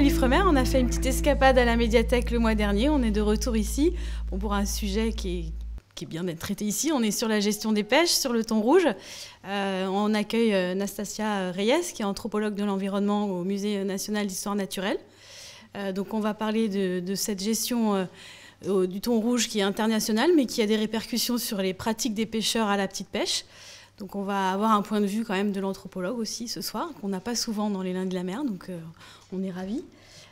l'Ifremer. On a fait une petite escapade à la médiathèque le mois dernier. On est de retour ici pour un sujet qui est bien d'être traité ici. On est sur la gestion des pêches, sur le thon rouge. On accueille Nastasia Reyes, qui est anthropologue de l'environnement au Musée national d'histoire naturelle. Donc on va parler de cette gestion du thon rouge qui est internationale, mais qui a des répercussions sur les pratiques des pêcheurs à la petite pêche. Donc on va avoir un point de vue quand même de l'anthropologue aussi ce soir, qu'on n'a pas souvent dans les Lundis de la mer, donc on est ravis.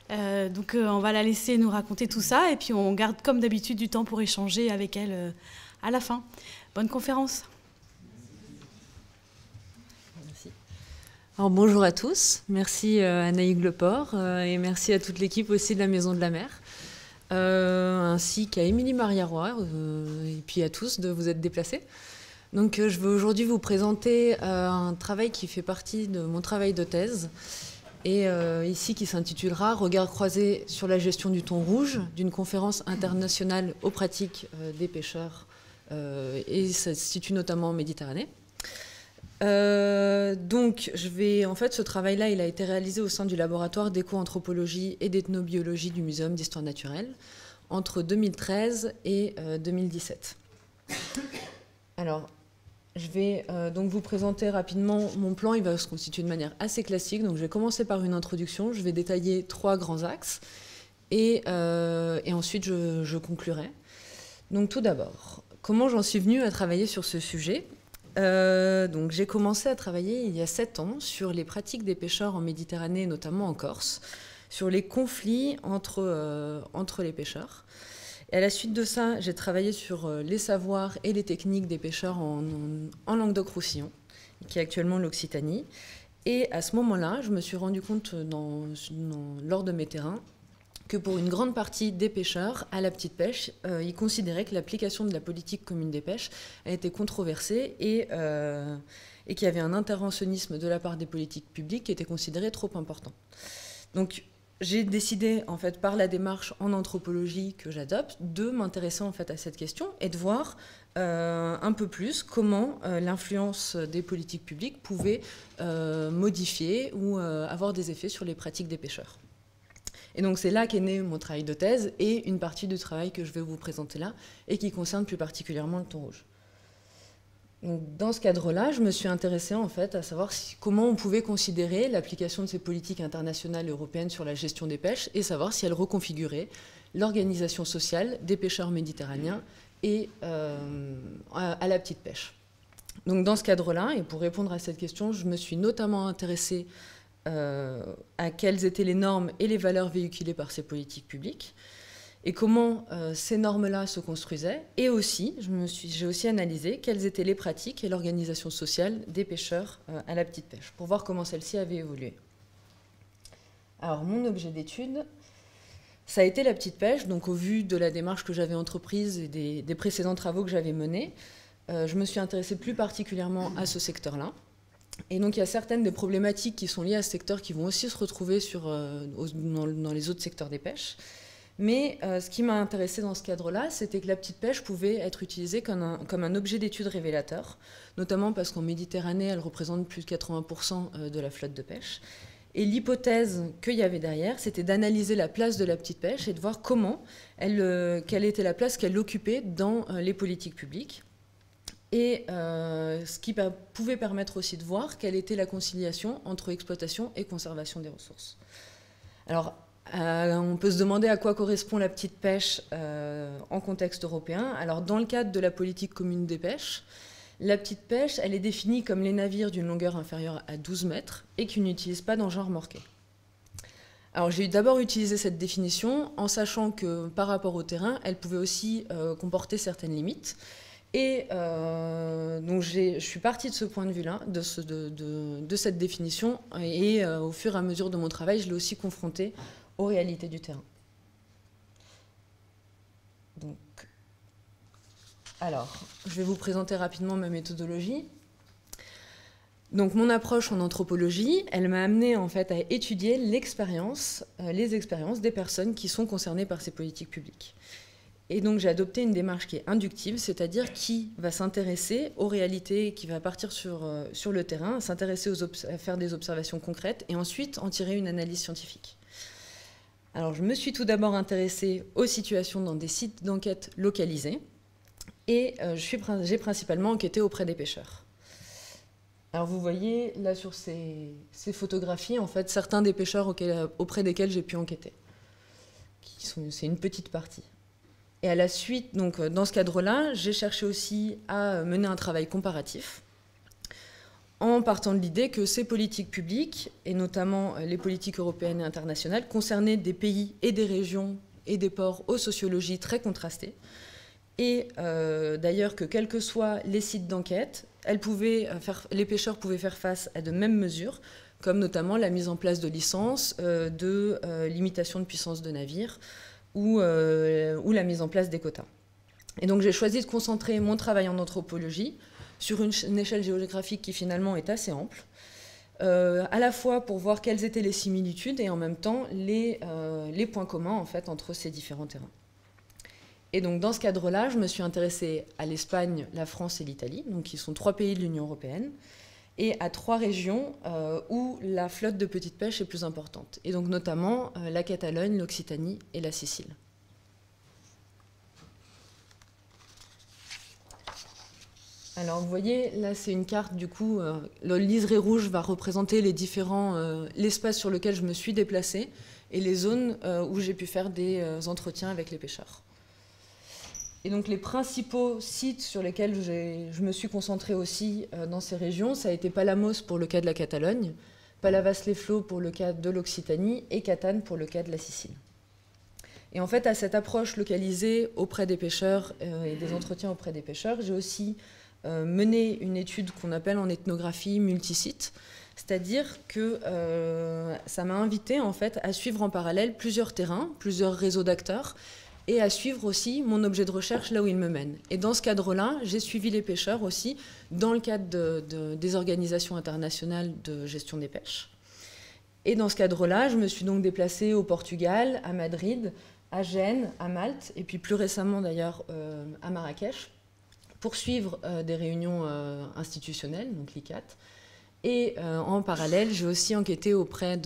On va la laisser nous raconter tout ça, et puis on garde comme d'habitude du temps pour échanger avec elle à la fin. Bonne conférence. Merci. Alors bonjour à tous, merci à Naïg Leport et merci à toute l'équipe aussi de la Maison de la Mer, ainsi qu'à Émilie Maria Roy et puis à tous de vous être déplacés. Donc je vais aujourd'hui vous présenter un travail qui fait partie de mon travail de thèse, et ici qui s'intitulera « Regard croisé sur la gestion du thon rouge » d'une conférence internationale aux pratiques des pêcheurs, et ça se situe notamment en Méditerranée. En fait, ce travail-là, il a été réalisé au sein du laboratoire d'éco-anthropologie et d'ethnobiologie du Muséum d'histoire naturelle entre 2013 et 2017. Alors, je vais donc vous présenter rapidement mon plan. Il va se constituer de manière assez classique. Donc, je vais commencer par une introduction. Je vais détailler 3 grands axes et ensuite je conclurai. Donc, tout d'abord, comment j'en suis venue à travailler sur ce sujet ? Donc, j'ai commencé à travailler il y a 7 ans sur les pratiques des pêcheurs en Méditerranée, notamment en Corse, sur les conflits entre les pêcheurs. Et à la suite de ça, j'ai travaillé sur les savoirs et les techniques des pêcheurs en Languedoc-Roussillon, qui est actuellement l'Occitanie. Et à ce moment-là, je me suis rendu compte lors de mes terrains que pour une grande partie des pêcheurs à la petite pêche, ils considéraient que l'application de la politique commune des pêches a été controversée et qu'il y avait un interventionnisme de la part des politiques publiques qui était considéré trop important. Donc, j'ai décidé, en fait, par la démarche en anthropologie que j'adopte, de m'intéresser en fait à cette question et de voir un peu plus comment l'influence des politiques publiques pouvait modifier ou avoir des effets sur les pratiques des pêcheurs. Et donc c'est là qu'est né mon travail de thèse et une partie du travail que je vais vous présenter là et qui concerne plus particulièrement le thon rouge. Donc, dans ce cadre-là, je me suis intéressée en fait à savoir comment on pouvait considérer l'application de ces politiques internationales et européennes sur la gestion des pêches et savoir si elles reconfiguraient l'organisation sociale des pêcheurs méditerranéens et à la petite pêche. Donc dans ce cadre-là, et pour répondre à cette question, je me suis notamment intéressée à quelles étaient les normes et les valeurs véhiculées par ces politiques publiques, et comment ces normes-là se construisaient. Et aussi, j'ai aussi analysé quelles étaient les pratiques et l'organisation sociale des pêcheurs à la petite pêche, pour voir comment celle-ci avait évolué. Alors, mon objet d'étude, ça a été la petite pêche. Donc, au vu de la démarche que j'avais entreprise et des précédents travaux que j'avais menés, je me suis intéressée plus particulièrement à ce secteur-là. Et donc, il y a certaines des problématiques qui sont liées à ce secteur qui vont aussi se retrouver dans les autres secteurs des pêches. Mais ce qui m'a intéressée dans ce cadre-là, c'était que la petite pêche pouvait être utilisée comme un objet d'étude révélateur, notamment parce qu'en Méditerranée, elle représente plus de 80% de la flotte de pêche. Et l'hypothèse qu'il y avait derrière, c'était d'analyser la place de la petite pêche et de voir quelle était la place qu'elle occupait dans les politiques publiques. Et ce qui pouvait permettre aussi de voir quelle était la conciliation entre exploitation et conservation des ressources. Alors, on peut se demander à quoi correspond la petite pêche en contexte européen. Alors, dans le cadre de la politique commune des pêches, la petite pêche, elle est définie comme les navires d'une longueur inférieure à 12 mètres et qui n'utilisent pas d'engins remorqués. Alors, j'ai d'abord utilisé cette définition en sachant que par rapport au terrain, elle pouvait aussi comporter certaines limites. Et donc je suis partie de ce point de vue-là, de cette définition, et au fur et à mesure de mon travail, je l'ai aussi confrontée aux réalités du terrain. Donc, alors, je vais vous présenter rapidement ma méthodologie. Donc, mon approche en anthropologie, elle m'a amenée en fait à étudier les expériences des personnes qui sont concernées par ces politiques publiques. Et donc, j'ai adopté une démarche qui est inductive, c'est-à-dire qui va s'intéresser aux réalités, qui va partir sur le terrain, s'intéresser à faire des observations concrètes et ensuite en tirer une analyse scientifique. Alors, je me suis tout d'abord intéressée aux situations dans des sites d'enquête localisés et j'ai principalement enquêté auprès des pêcheurs. Alors, vous voyez là sur ces photographies, en fait, certains des pêcheurs auprès desquels j'ai pu enquêter. C'est une petite partie. Et à la suite, donc, dans ce cadre-là, j'ai cherché aussi à mener un travail comparatif en partant de l'idée que ces politiques publiques, et notamment les politiques européennes et internationales, concernaient des pays et des régions et des ports aux sociologies très contrastées. Et d'ailleurs que quels que soient les sites d'enquête, les pêcheurs pouvaient faire face à de mêmes mesures, comme notamment la mise en place de licences, de limitation de puissance de navires, ou la mise en place des quotas. Et donc j'ai choisi de concentrer mon travail en anthropologie sur une échelle géographique qui finalement est assez ample, à la fois pour voir quelles étaient les similitudes et en même temps les points communs en fait, entre ces différents terrains. Et donc dans ce cadre-là, je me suis intéressée à l'Espagne, la France et l'Italie, donc qui sont 3 pays de l'Union européenne, et à 3 régions où la flotte de petite pêche est plus importante, et donc notamment la Catalogne, l'Occitanie et la Sicile. Alors vous voyez, là c'est une carte, du coup, le liseré rouge va représenter l'espace sur lequel je me suis déplacée et les zones où j'ai pu faire des entretiens avec les pêcheurs. Et donc les principaux sites sur lesquels je me suis concentrée aussi dans ces régions, ça a été Palamos pour le cas de la Catalogne, Palavas-les-Flots pour le cas de l'Occitanie et Catane pour le cas de la Sicile. Et en fait, à cette approche localisée auprès des pêcheurs et des entretiens auprès des pêcheurs, j'ai aussi mené une étude qu'on appelle en ethnographie multisite, c'est-à-dire que ça m'a invité en fait à suivre en parallèle plusieurs terrains, plusieurs réseaux d'acteurs, et à suivre aussi mon objet de recherche là où il me mène. Et dans ce cadre-là, j'ai suivi les pêcheurs aussi dans le cadre des organisations internationales de gestion des pêches. Et dans ce cadre-là, je me suis donc déplacée au Portugal, à Madrid, à Gênes, à Malte, et puis plus récemment d'ailleurs à Marrakech, pour suivre des réunions institutionnelles, donc l'ICAT. Et en parallèle, j'ai aussi enquêté auprès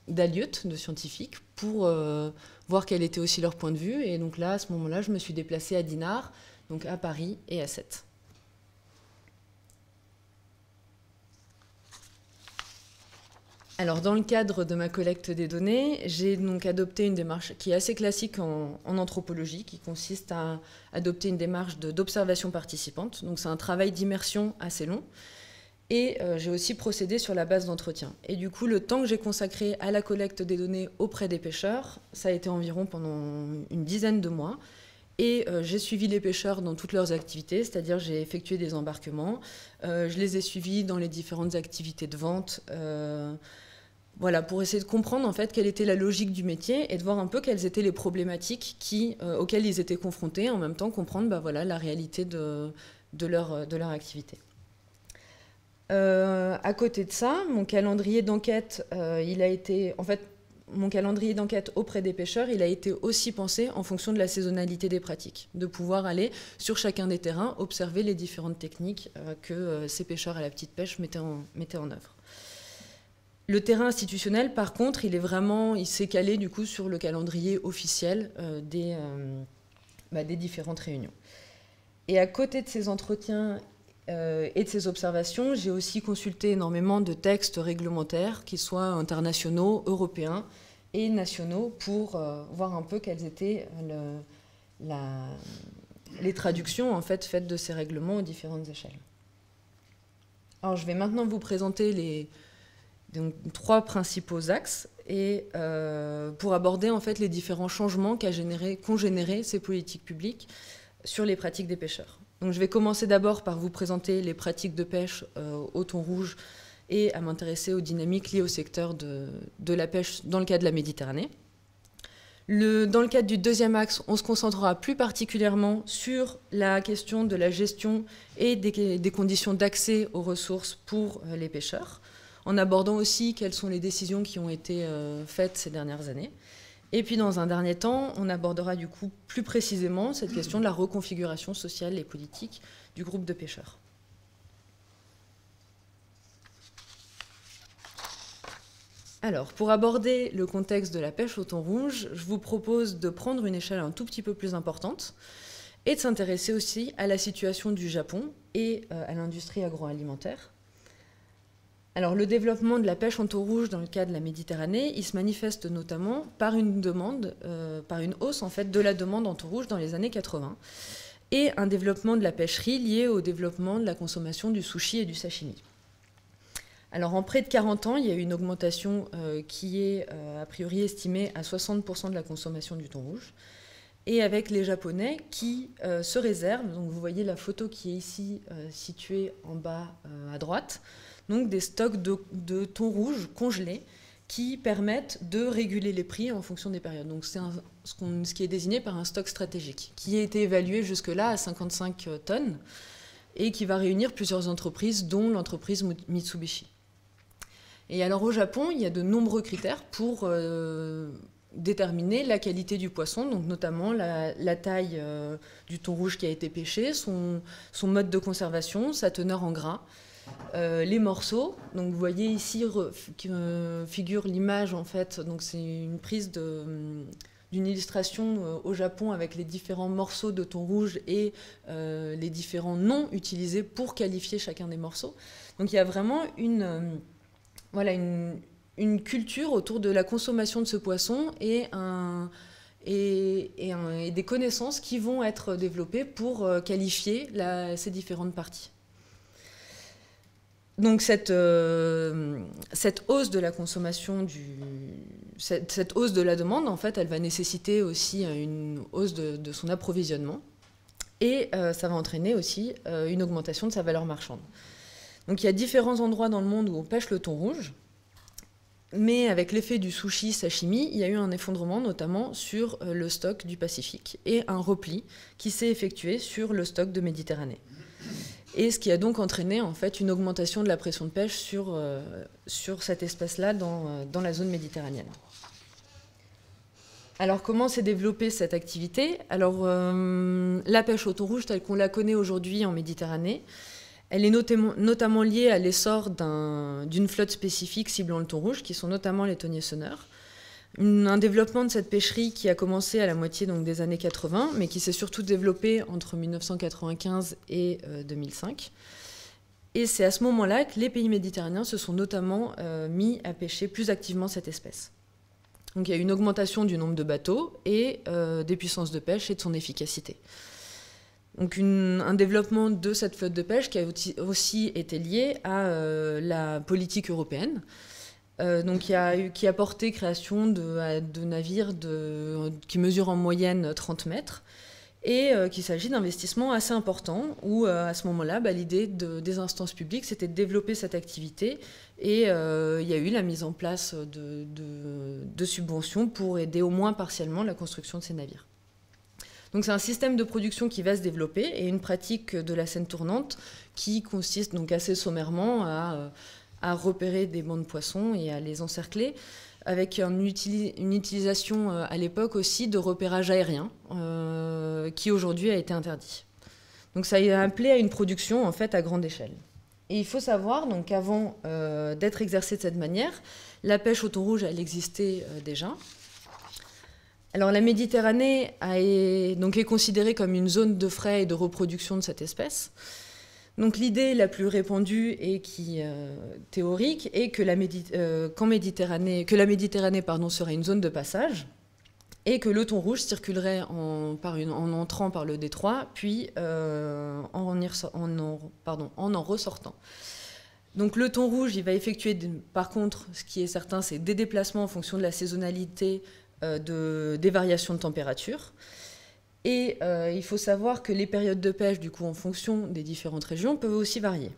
d'Alieutes, de scientifiques, pour voir quel était aussi leur point de vue. Et donc là, à ce moment-là, je me suis déplacée à Dinard, donc à Paris et à Sète. Alors, dans le cadre de ma collecte des données, j'ai donc adopté une démarche qui est assez classique en anthropologie, qui consiste à adopter une démarche d'observation participante. Donc, c'est un travail d'immersion assez long. Et j'ai aussi procédé sur la base d'entretien. Et du coup, le temps que j'ai consacré à la collecte des données auprès des pêcheurs, ça a été environ pendant une dizaine de mois. Et j'ai suivi les pêcheurs dans toutes leurs activités, c'est-à-dire j'ai effectué des embarquements, je les ai suivis dans les différentes activités de vente, voilà, pour essayer de comprendre en fait quelle était la logique du métier et de voir un peu quelles étaient les problématiques auxquelles ils étaient confrontés, et en même temps comprendre voilà, la réalité de leur activité. À côté de ça, mon calendrier d'enquête, mon calendrier d'enquête auprès des pêcheurs, il a été aussi pensé en fonction de la saisonnalité des pratiques, de pouvoir aller sur chacun des terrains, observer les différentes techniques que ces pêcheurs à la petite pêche mettaient en œuvre. Le terrain institutionnel, par contre, il s'est calé du coup sur le calendrier officiel des différentes réunions. Et à côté de ces entretiens et de ces observations, j'ai aussi consulté énormément de textes réglementaires, qu'ils soient internationaux, européens et nationaux, pour voir un peu quelles étaient les traductions en fait, faites de ces règlements aux différentes échelles. Alors, je vais maintenant vous présenter donc, 3 principaux axes et pour aborder en fait, les différents changements qu'ont généré ces politiques publiques sur les pratiques des pêcheurs. Donc, je vais commencer d'abord par vous présenter les pratiques de pêche au thon rouge et à m'intéresser aux dynamiques liées au secteur de la pêche dans le cas de la Méditerranée. Dans le cadre du deuxième axe, on se concentrera plus particulièrement sur la question de la gestion et des conditions d'accès aux ressources pour les pêcheurs, en abordant aussi quelles sont les décisions qui ont été faites ces dernières années. Et puis, dans un dernier temps, on abordera du coup plus précisément cette question de la reconfiguration sociale et politique du groupe de pêcheurs. Alors, pour aborder le contexte de la pêche au thon rouge, je vous propose de prendre une échelle un tout petit peu plus importante et de s'intéresser aussi à la situation du Japon et à l'industrie agroalimentaire. Alors, le développement de la pêche en thon rouge dans le cas de la Méditerranée, il se manifeste notamment par une demande, par une hausse en fait de la demande en thon rouge dans les années 80 et un développement de la pêcherie lié au développement de la consommation du sushi et du sashimi. Alors, en près de 40 ans, il y a eu une augmentation qui est a priori estimée à 60% de la consommation du thon rouge. Et avec les Japonais qui se réservent, donc vous voyez la photo qui est ici située en bas à droite, donc des stocks de thon rouge congelés qui permettent de réguler les prix en fonction des périodes. Donc c'est ce qui est désigné par un stock stratégique, qui a été évalué jusque-là à 55 tonnes et qui va réunir plusieurs entreprises, dont l'entreprise Mitsubishi. Et alors au Japon, il y a de nombreux critères pour déterminer la qualité du poisson, donc notamment la taille du thon rouge qui a été pêché, son mode de conservation, sa teneur en gras, les morceaux. Donc vous voyez ici figure l'image en fait, donc c'est une prise d'une illustration au Japon avec les différents morceaux de thon rouge et les différents noms utilisés pour qualifier chacun des morceaux. Donc il y a vraiment une culture autour de la consommation de ce poisson et des connaissances qui vont être développées pour qualifier ces différentes parties. Donc cette hausse de la consommation, cette hausse de la demande, en fait, elle va nécessiter aussi une hausse de son approvisionnement et ça va entraîner aussi une augmentation de sa valeur marchande. Donc il y a différents endroits dans le monde où on pêche le thon rouge. Mais avec l'effet du sushi sashimi, il y a eu un effondrement notamment sur le stock du Pacifique et un repli qui s'est effectué sur le stock de Méditerranée. Et ce qui a donc entraîné en fait une augmentation de la pression de pêche sur cet espace-là dans la zone méditerranéenne. Alors comment s'est développée cette activité? Alors la pêche au thon rouge telle qu'on la connaît aujourd'hui en Méditerranée, elle est notamment liée à l'essor d'une flotte spécifique ciblant le thon rouge, qui sont notamment les thoniers sonneurs. Un développement de cette pêcherie qui a commencé à la moitié donc, des années 80, mais qui s'est surtout développé entre 1995 et 2005. Et c'est à ce moment-là que les pays méditerranéens se sont notamment mis à pêcher plus activement cette espèce. Donc il y a eu une augmentation du nombre de bateaux et des puissances de pêche et de son efficacité. Donc un développement de cette flotte de pêche qui a aussi été lié à la politique européenne, qui a porté création de navires qui mesurent en moyenne 30 mètres et qu'il s'agit d'investissements assez importants où à ce moment-là, l'idée des instances publiques c'était de développer cette activité et il y a eu la mise en place de subventions pour aider au moins partiellement la construction de ces navires. Donc c'est un système de production qui va se développer et une pratique de la scène tournante qui consiste donc assez sommairement à repérer des bancs de poissons et à les encercler avec une utilisation à l'époque aussi de repérage aérien qui aujourd'hui a été interdit. Donc ça a appelé à une production en fait à grande échelle. Et il faut savoir donc qu'avant d'être exercée de cette manière, la pêche au thon rouge elle existait déjà. Alors la Méditerranée est considérée comme une zone de frai et de reproduction de cette espèce. Donc l'idée la plus répandue et théorique est que la Méditerranée serait une zone de passage et que le thon rouge circulerait en entrant par le détroit puis en en ressortant. Donc le thon rouge il va effectuer par contre, ce qui est certain, c'est des déplacements en fonction de la saisonnalité des variations de température. Et il faut savoir que les périodes de pêche, du coup, en fonction des différentes régions, peuvent aussi varier.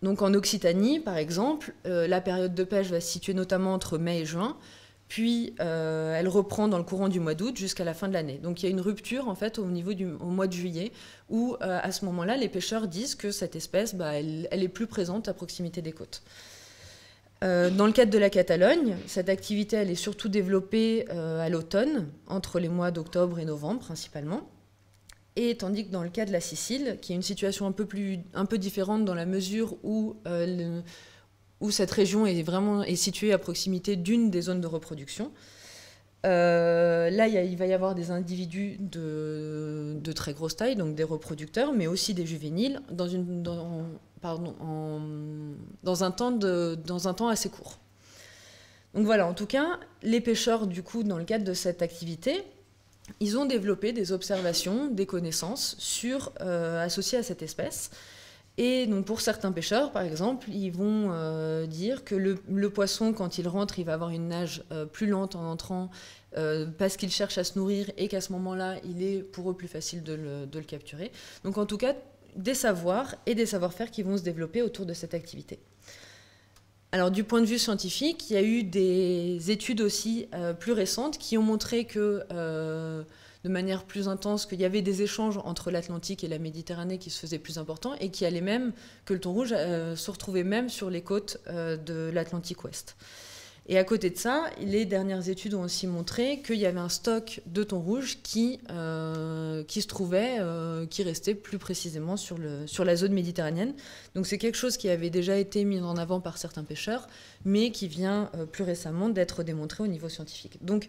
Donc en Occitanie, par exemple, la période de pêche va se situer notamment entre mai et juin, puis elle reprend dans le courant du mois d'août jusqu'à la fin de l'année. Donc il y a une rupture en fait au mois de juillet, où à ce moment-là, les pêcheurs disent que cette espèce, elle est plus présente à proximité des côtes. Dans le cadre de la Catalogne, cette activité elle est surtout développée à l'automne, entre les mois d'octobre et novembre principalement. Et tandis que dans le cas de la Sicile, qui est une situation un peu différente dans la mesure où où cette région est située à proximité d'une des zones de reproduction. Là, il va y avoir des individus de très grosse taille, donc des reproducteurs, mais aussi des juvéniles, dans un temps assez court. Donc voilà, en tout cas, les pêcheurs, du coup, dans le cadre de cette activité, ils ont développé des observations, des connaissances associées à cette espèce. Et donc pour certains pêcheurs, par exemple, ils vont dire que le poisson, quand il rentre, il va avoir une nage plus lente en entrant parce qu'il cherche à se nourrir et qu'à ce moment-là, il est pour eux plus facile de le capturer. Donc en tout cas, des savoirs et des savoir-faire qui vont se développer autour de cette activité. Alors du point de vue scientifique, il y a eu des études aussi plus récentes qui ont montré que, de manière plus intense, qu'il y avait des échanges entre l'Atlantique et la Méditerranée qui se faisaient plus importants et que le thon rouge se retrouvait même sur les côtes de l'Atlantique Ouest. Et à côté de ça, les dernières études ont aussi montré qu'il y avait un stock de thon rouge qui restait plus précisément sur la zone méditerranéenne. Donc c'est quelque chose qui avait déjà été mis en avant par certains pêcheurs, mais qui vient plus récemment d'être démontré au niveau scientifique. Donc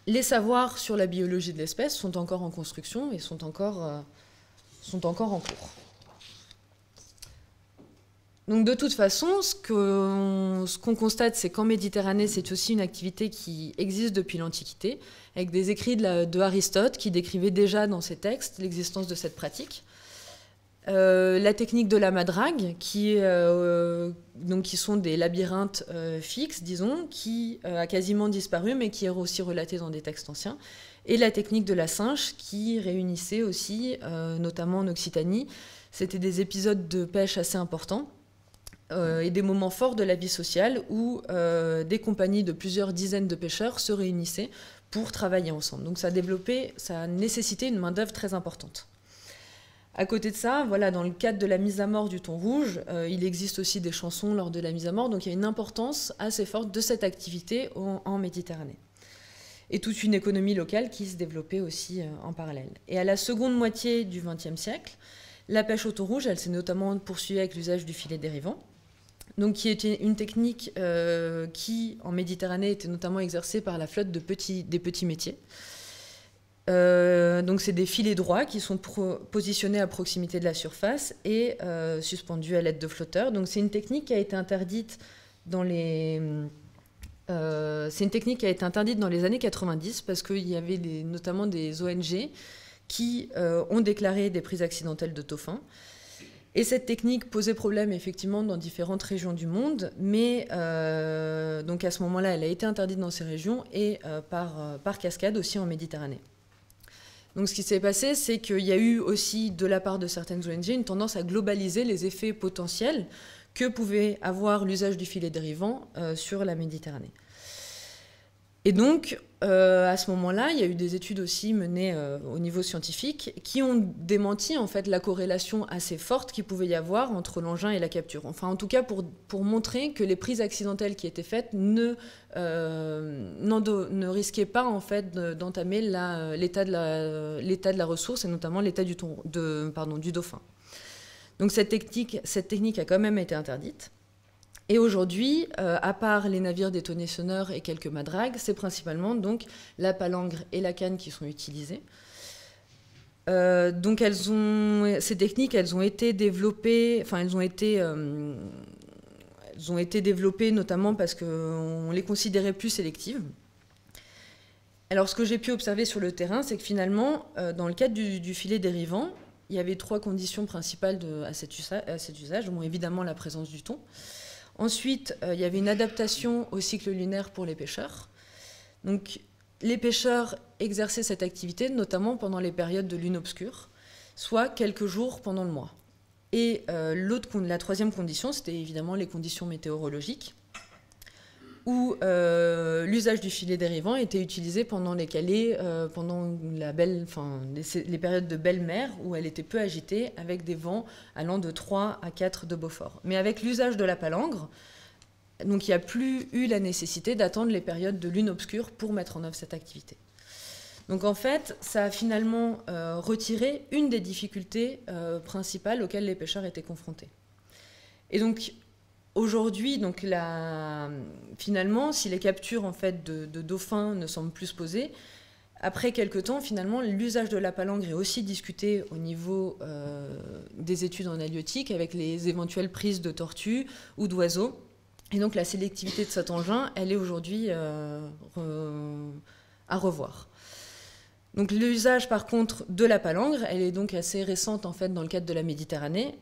les savoirs sur la biologie de l'espèce sont encore en construction et sont encore en cours. Donc de toute façon, ce qu'on constate, c'est qu'en Méditerranée, c'est aussi une activité qui existe depuis l'Antiquité, avec des écrits de Aristote qui décrivait déjà dans ses textes l'existence de cette pratique. La technique de la madrague, qui sont des labyrinthes fixes, disons, qui a quasiment disparu, mais qui est aussi relatée dans des textes anciens. Et la technique de la cinche, qui réunissait aussi, notamment en Occitanie, c'était des épisodes de pêche assez importants, et des moments forts de la vie sociale où des compagnies de plusieurs dizaines de pêcheurs se réunissaient pour travailler ensemble. Donc ça a nécessité une main-d'œuvre très importante. À côté de ça, voilà, dans le cadre de la mise à mort du thon rouge, il existe aussi des chansons lors de la mise à mort, donc il y a une importance assez forte de cette activité en Méditerranée. Et toute une économie locale qui se développait aussi en parallèle. Et à la seconde moitié du XXe siècle, la pêche au thon rouge, elle s'est notamment poursuivie avec l'usage du filet dérivant, donc qui était une technique qui, en Méditerranée, était notamment exercée par la flotte des petits métiers. Donc c'est des filets droits qui sont positionnés à proximité de la surface et suspendus à l'aide de flotteurs. Donc c'est une technique qui a été interdite dans les années 90 parce qu'il y avait notamment des ONG qui ont déclaré des prises accidentelles de dauphins. Et cette technique posait problème effectivement dans différentes régions du monde, mais donc à ce moment-là, elle a été interdite dans ces régions et par cascade aussi en Méditerranée. Donc ce qui s'est passé, c'est qu'il y a eu aussi de la part de certaines ONG une tendance à globaliser les effets potentiels que pouvait avoir l'usage du filet dérivant sur la Méditerranée. Et donc, à ce moment-là, il y a eu des études aussi menées au niveau scientifique qui ont démenti en fait la corrélation assez forte qu'il pouvait y avoir entre l'engin et la capture. Enfin, en tout cas, pour montrer que les prises accidentelles qui étaient faites ne risquaient pas en fait d'entamer l'état de la ressource et notamment l'état du dauphin. Donc cette technique a quand même été interdite. Et aujourd'hui, à part les navires détonationneurs et quelques madragues, c'est principalement donc la palangre et la canne qui sont utilisées. Donc ces techniques, elles ont été développées notamment parce qu'on les considérait plus sélectives. Alors ce que j'ai pu observer sur le terrain, c'est que finalement, dans le cadre du filet dérivant, il y avait 3 conditions principales à cet usage. Bon, évidemment, la présence du thon. Ensuite, il y avait une adaptation au cycle lunaire pour les pêcheurs. Donc, les pêcheurs exerçaient cette activité notamment pendant les périodes de lune obscure, soit quelques jours pendant le mois. Et la troisième condition, c'était évidemment les conditions météorologiques, où l'usage du filet dérivant était utilisé pendant les périodes de belle mer, où elle était peu agitée, avec des vents allant de 3 à 4 de Beaufort. Mais avec l'usage de la palangre, donc il n'y a plus eu la nécessité d'attendre les périodes de lune obscure pour mettre en œuvre cette activité. Donc en fait, ça a finalement retiré une des difficultés principales auxquelles les pêcheurs étaient confrontés. Et donc, Aujourd'hui, donc finalement, si les captures en fait, de dauphins ne semblent plus se poser, après quelques temps, finalement, l'usage de la palangre est aussi discuté au niveau des études en halieutique avec les éventuelles prises de tortues ou d'oiseaux. Et donc la sélectivité de cet engin, elle est aujourd'hui à revoir. Donc l'usage par contre de la palangre, elle est donc assez récente en fait dans le cadre de la Méditerranée,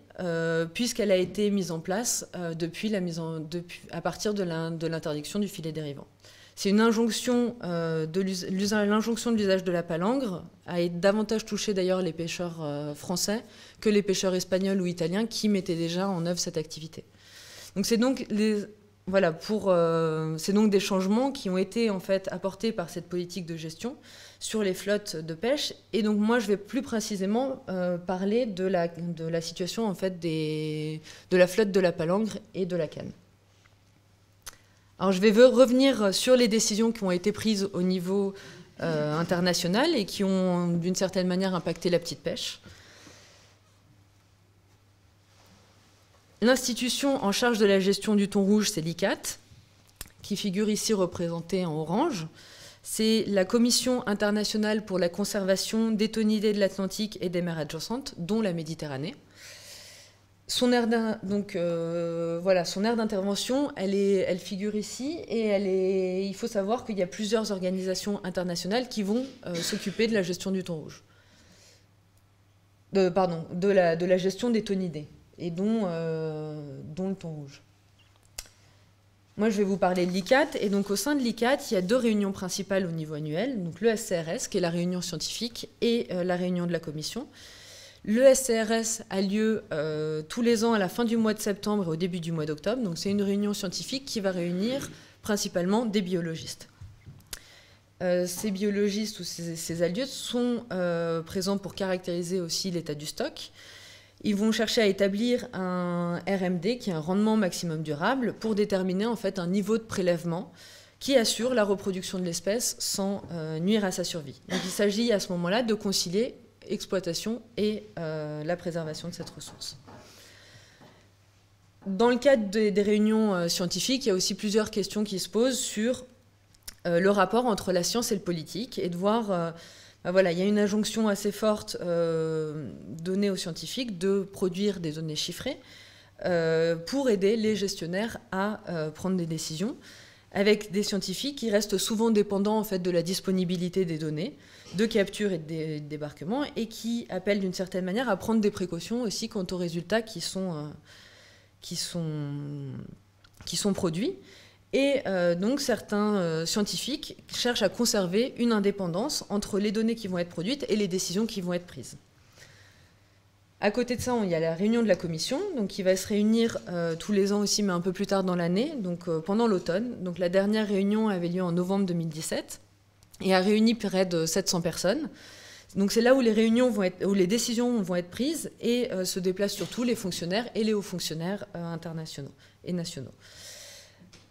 puisqu'elle a été mise en place à partir de l'interdiction du filet dérivant. C'est une injonction l'injonction de l'usage de la palangre a davantage touché d'ailleurs les pêcheurs français que les pêcheurs espagnols ou italiens qui mettaient déjà en œuvre cette activité. Donc c'est donc c'est donc des changements qui ont été en fait apportés par cette politique de gestion sur les flottes de pêche. Et donc moi je vais plus précisément parler de la situation en fait de la flotte de la palangre et de la canne. Alors je vais revenir sur les décisions qui ont été prises au niveau international et qui ont d'une certaine manière impacté la petite pêche. L'institution en charge de la gestion du thon rouge, c'est l'ICCAT, qui figure ici représentée en orange. C'est la Commission internationale pour la conservation des thonidés de l'Atlantique et des mers adjacentes, dont la Méditerranée. Son aire d'intervention, elle figure ici, et il faut savoir qu'il y a plusieurs organisations internationales qui vont s'occuper de la gestion du thon rouge. De la gestion des thonidés, et dont le thon rouge. Moi, je vais vous parler de l'ICCAT, et donc au sein de l'ICCAT, il y a deux réunions principales au niveau annuel, donc le SCRS, qui est la réunion scientifique, et la réunion de la commission. Le SCRS a lieu tous les ans à la fin du mois de septembre et au début du mois d'octobre, donc c'est une réunion scientifique qui va réunir principalement des biologistes. Ces biologistes ou ces halieuses sont présents pour caractériser aussi l'état du stock. Ils vont chercher à établir un RMD, qui est un rendement maximum durable, pour déterminer en fait un niveau de prélèvement qui assure la reproduction de l'espèce sans nuire à sa survie. Donc il s'agit à ce moment-là de concilier exploitation et la préservation de cette ressource. Dans le cadre des réunions scientifiques, il y a aussi plusieurs questions qui se posent sur le rapport entre la science et le politique, et de voir... il y a une injonction assez forte donnée aux scientifiques de produire des données chiffrées pour aider les gestionnaires à prendre des décisions, avec des scientifiques qui restent souvent dépendants en fait, de la disponibilité des données, de capture et de débarquement, et qui appellent d'une certaine manière à prendre des précautions aussi quant aux résultats qui sont produits. Et donc certains scientifiques cherchent à conserver une indépendance entre les données qui vont être produites et les décisions qui vont être prises. À côté de ça, il y a la réunion de la commission, donc qui va se réunir tous les ans aussi, mais un peu plus tard dans l'année, donc pendant l'automne. Donc la dernière réunion avait lieu en novembre 2017 et a réuni près de 700 personnes. Donc c'est là où les décisions vont être prises et se déplacent surtout les fonctionnaires et les hauts fonctionnaires internationaux et nationaux.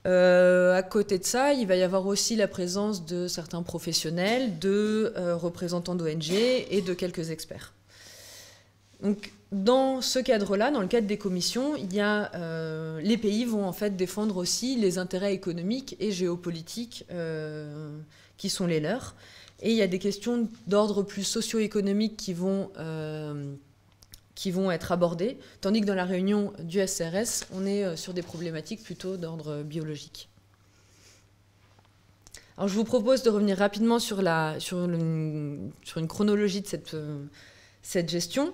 À côté de ça, il va y avoir aussi la présence de certains professionnels, de représentants d'ONG et de quelques experts. Donc, dans ce cadre-là, dans le cadre des commissions, les pays vont en fait défendre aussi les intérêts économiques et géopolitiques qui sont les leurs. Et il y a des questions d'ordre plus socio-économique qui vont être abordées, tandis que dans la réunion du SCRS, on est sur des problématiques plutôt d'ordre biologique. Alors, je vous propose de revenir rapidement sur une chronologie de cette gestion,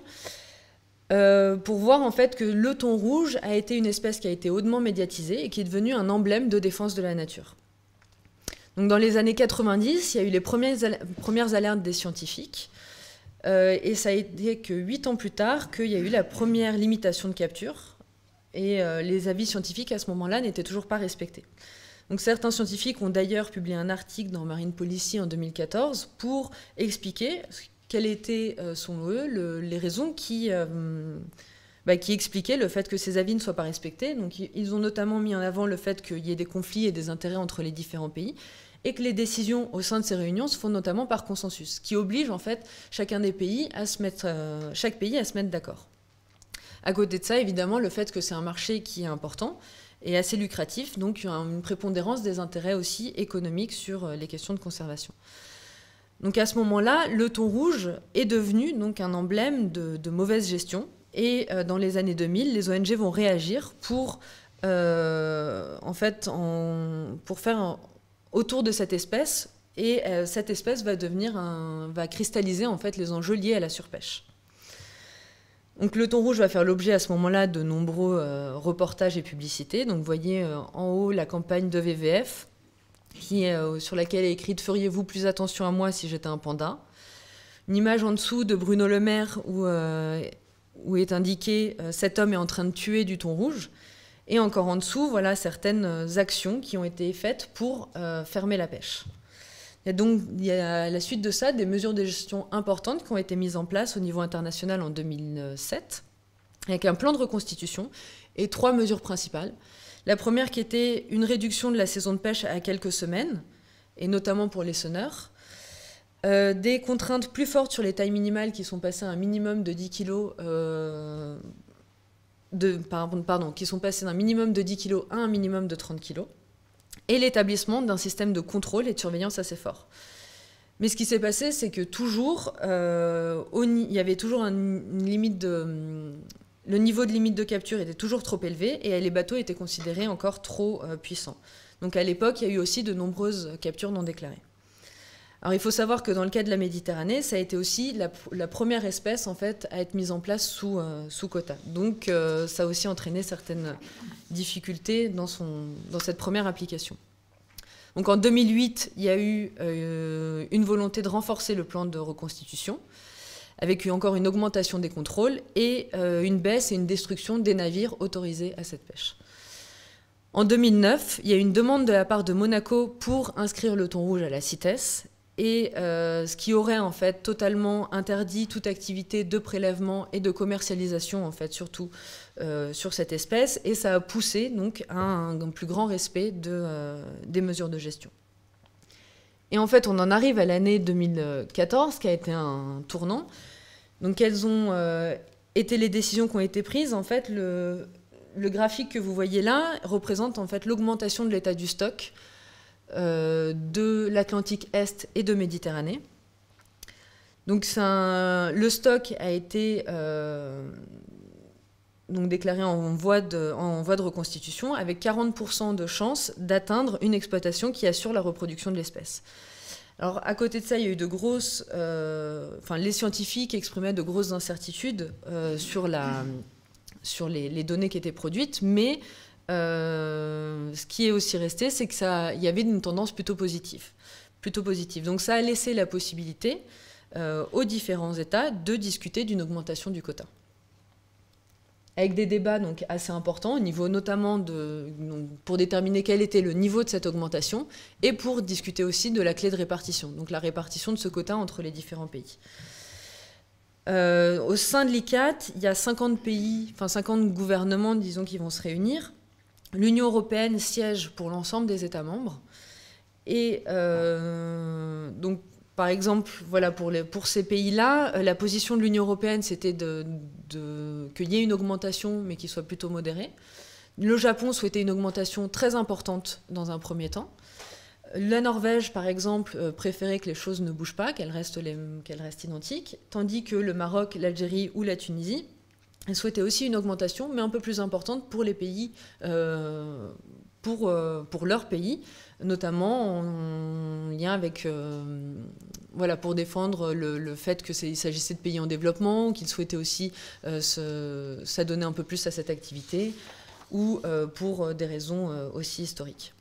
pour voir en fait que le thon rouge a été une espèce qui a été hautement médiatisée et qui est devenue un emblème de défense de la nature. Donc, dans les années 90, il y a eu les premières alertes des scientifiques, et ça a été que 8 ans plus tard qu'il y a eu la première limitation de capture, et les avis scientifiques à ce moment-là n'étaient toujours pas respectés. Donc, certains scientifiques ont d'ailleurs publié un article dans Marine Policy en 2014 pour expliquer quelles étaient, selon eux, les raisons qui expliquaient le fait que ces avis ne soient pas respectés. Donc, ils ont notamment mis en avant le fait qu'il y ait des conflits et des intérêts entre les différents pays, et que les décisions au sein de ces réunions se font notamment par consensus, ce qui oblige en fait chaque pays à se mettre d'accord. À côté de ça, évidemment, le fait que c'est un marché qui est important et assez lucratif, donc il y a une prépondérance des intérêts aussi économiques sur les questions de conservation. Donc à ce moment-là, le thon rouge est devenu donc un emblème de mauvaise gestion, et dans les années 2000, les ONG vont réagir pour faire autour de cette espèce, et cette espèce va cristalliser en fait les enjeux liés à la surpêche. Donc le thon rouge va faire l'objet à ce moment-là de nombreux reportages et publicités. Donc vous voyez en haut la campagne de WWF sur laquelle est écrite « Feriez-vous plus attention à moi si j'étais un panda ?» Une image en dessous de Bruno Le Maire où est indiqué « Cet homme est en train de tuer du thon rouge ». Et encore en dessous, voilà certaines actions qui ont été faites pour fermer la pêche. Il y a à la suite de ça des mesures de gestion importantes qui ont été mises en place au niveau international en 2007, avec un plan de reconstitution et 3 mesures principales. La première qui était une réduction de la saison de pêche à quelques semaines, et notamment pour les senneurs. Des contraintes plus fortes sur les tailles minimales qui sont passées à un minimum de 10 kg, qui sont passées d'un minimum de 10 kg à un minimum de 30 kg. Et l'établissement d'un système de contrôle et de surveillance assez fort. Mais ce qui s'est passé, c'est que toujours, il y avait toujours une limite le niveau de limite de capture était toujours trop élevé et les bateaux étaient considérés encore trop puissants. Donc à l'époque, il y a eu aussi de nombreuses captures non déclarées. Alors il faut savoir que dans le cas de la Méditerranée, ça a été aussi la première espèce en fait à être mise en place sous quota. Donc ça a aussi entraîné certaines difficultés dans cette première application. Donc en 2008, il y a eu une volonté de renforcer le plan de reconstitution, avec encore une augmentation des contrôles et une baisse et une destruction des navires autorisés à cette pêche. En 2009, il y a eu une demande de la part de Monaco pour inscrire le thon rouge à la CITES, et ce qui aurait en fait totalement interdit toute activité de prélèvement et de commercialisation en fait surtout sur cette espèce, et ça a poussé donc à un plus grand respect des mesures de gestion. Et en fait on en arrive à l'année 2014 qui a été un tournant. Donc quelles ont été les décisions qui ont été prises? En fait le graphique que vous voyez là représente en fait l'augmentation de l'état du stock de l'Atlantique Est et de Méditerranée. Donc le stock a été donc déclaré en voie de reconstitution avec 40% de chances d'atteindre une exploitation qui assure la reproduction de l'espèce. Alors à côté de ça, il y a eu les scientifiques exprimaient de grosses incertitudes sur les données qui étaient produites, mais ce qui est aussi resté, c'est qu'il y avait une tendance plutôt positive. Donc ça a laissé la possibilité aux différents États de discuter d'une augmentation du quota. Avec des débats donc assez importants, au niveau notamment pour déterminer quel était le niveau de cette augmentation, et pour discuter aussi de la clé de répartition, donc la répartition de ce quota entre les différents pays. Au sein de l'ICCAT, il y a 50 gouvernements, disons, qui vont se réunir. L'Union européenne siège pour l'ensemble des États membres. Et donc, par exemple, voilà, pour ces pays-là, la position de l'Union européenne, c'était qu'il y ait une augmentation, mais qui soit plutôt modérée. Le Japon souhaitait une augmentation très importante dans un premier temps. La Norvège, par exemple, préférait que les choses ne bougent pas, qu'elles restent identiques, tandis que le Maroc, l'Algérie ou la Tunisie souhaitaient aussi une augmentation, mais un peu plus importante pour les pays, pour leur pays, notamment en lien avec, pour défendre le fait qu'il s'agissait de pays en développement, qu'ils souhaitaient aussi s'adonner un peu plus à cette activité, ou pour des raisons aussi historiques.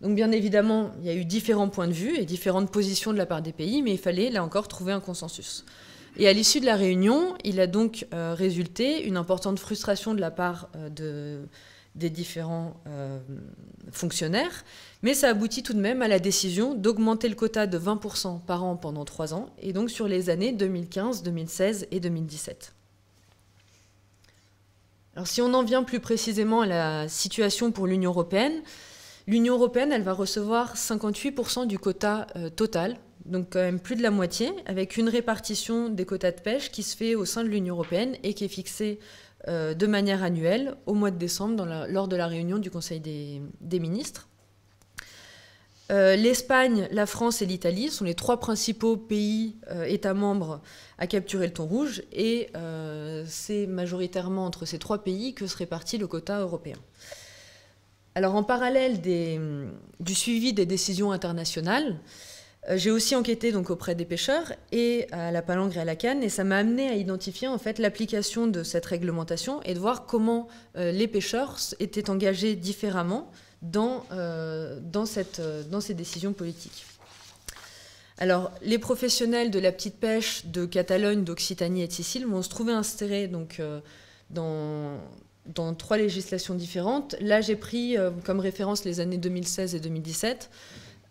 Donc bien évidemment, il y a eu différents points de vue et différentes positions de la part des pays, mais il fallait, là encore, trouver un consensus. Et à l'issue de la réunion, il a donc résulté une importante frustration de la part des différents fonctionnaires, mais ça aboutit tout de même à la décision d'augmenter le quota de 20% par an pendant 3 ans, et donc sur les années 2015, 2016 et 2017. Alors si on en vient plus précisément à la situation pour l'Union européenne, elle va recevoir 58% du quota total, donc quand même plus de la moitié, avec une répartition des quotas de pêche qui se fait au sein de l'Union européenne et qui est fixée de manière annuelle au mois de décembre lors de la réunion du Conseil des ministres. L'Espagne, la France et l'Italie sont les 3 principaux pays États membres à capturer le thon rouge, et c'est majoritairement entre ces 3 pays que se répartit le quota européen. Alors en parallèle du suivi des décisions internationales, j'ai aussi enquêté donc auprès des pêcheurs et à la palangre et à la canne, et ça m'a amené à identifier en fait l'application de cette réglementation et de voir comment les pêcheurs étaient engagés différemment dans ces décisions politiques. Alors, les professionnels de la petite pêche de Catalogne, d'Occitanie et de Sicile vont se trouver insérés donc, dans 3 législations différentes. Là, j'ai pris comme référence les années 2016 et 2017.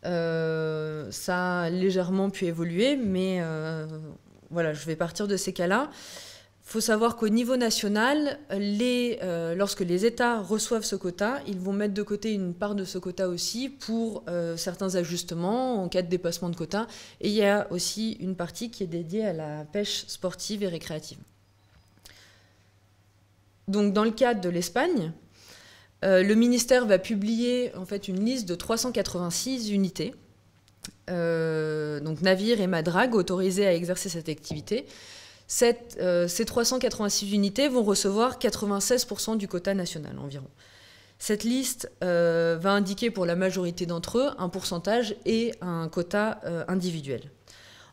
Ça a légèrement pu évoluer, mais voilà, je vais partir de ces cas-là. Il faut savoir qu'au niveau national, lorsque les États reçoivent ce quota, ils vont mettre de côté une part de ce quota aussi pour certains ajustements en cas de dépassement de quota. Et il y a aussi une partie qui est dédiée à la pêche sportive et récréative. Donc dans le cadre de l'Espagne, le ministère va publier en fait une liste de 386 unités, donc navires et madragues autorisés à exercer cette activité. Ces 386 unités vont recevoir 96% du quota national environ. Cette liste va indiquer pour la majorité d'entre eux un pourcentage et un quota individuel.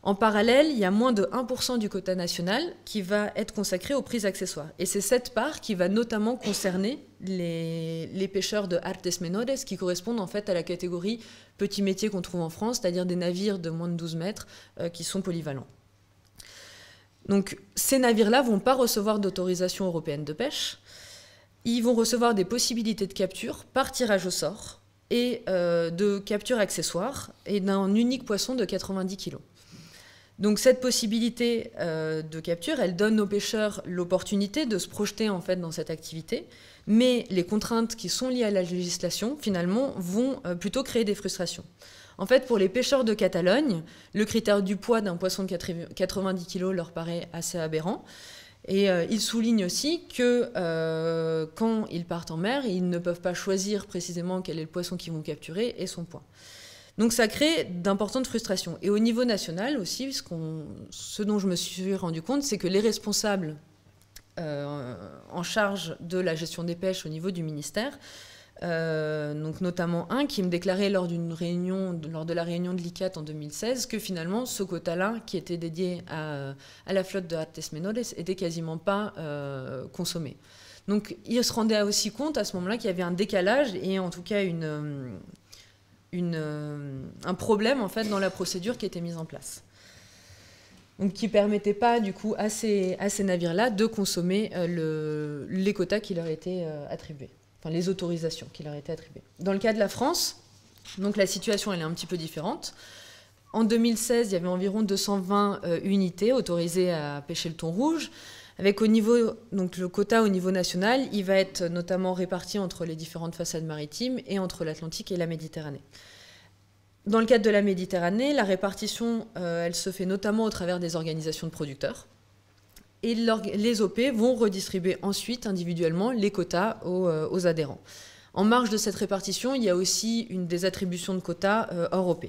En parallèle, il y a moins de 1% du quota national qui va être consacré aux prises accessoires. Et c'est cette part qui va notamment concerner les pêcheurs de artes menores, qui correspondent en fait à la catégorie petits métiers qu'on trouve en France, c'est-à-dire des navires de moins de 12 mètres qui sont polyvalents. Donc ces navires-là ne vont pas recevoir d'autorisation européenne de pêche. Ils vont recevoir des possibilités de capture par tirage au sort et de capture accessoire et d'un unique poisson de 90 kg. Donc cette possibilité de capture, elle donne aux pêcheurs l'opportunité de se projeter en fait dans cette activité, mais les contraintes qui sont liées à la législation, finalement, vont plutôt créer des frustrations. En fait, pour les pêcheurs de Catalogne, le critère du poids d'un poisson de 90 kg leur paraît assez aberrant. Et ils soulignent aussi que quand ils partent en mer, ils ne peuvent pas choisir précisément quel est le poisson qu'ils vont capturer et son poids. Donc ça crée d'importantes frustrations. Et au niveau national aussi, ce dont je me suis rendu compte, c'est que les responsables en charge de la gestion des pêches au niveau du ministère, donc notamment un qui me déclarait lors de la réunion de l'ICAT en 2016 que finalement ce quota-là, qui était dédié à la flotte de artes menores, était quasiment pas consommé. Donc il se rendait aussi compte à ce moment-là qu'il y avait un décalage et en tout cas un problème en fait dans la procédure qui était mise en place. Donc qui ne permettait pas du coup à ces navires-là de consommer les quotas qui leur étaient attribués, enfin les autorisations qui leur étaient attribuées. Dans le cas de la France, donc la situation elle est un petit peu différente. En 2016, il y avait environ 220 unités autorisées à pêcher le thon rouge. Avec donc le quota au niveau national, il va être notamment réparti entre les différentes façades maritimes et entre l'Atlantique et la Méditerranée. Dans le cadre de la Méditerranée, la répartition, elle se fait notamment au travers des organisations de producteurs. Et les OP vont redistribuer ensuite individuellement les quotas aux adhérents. En marge de cette répartition, il y a aussi des attributions de quotas hors OP.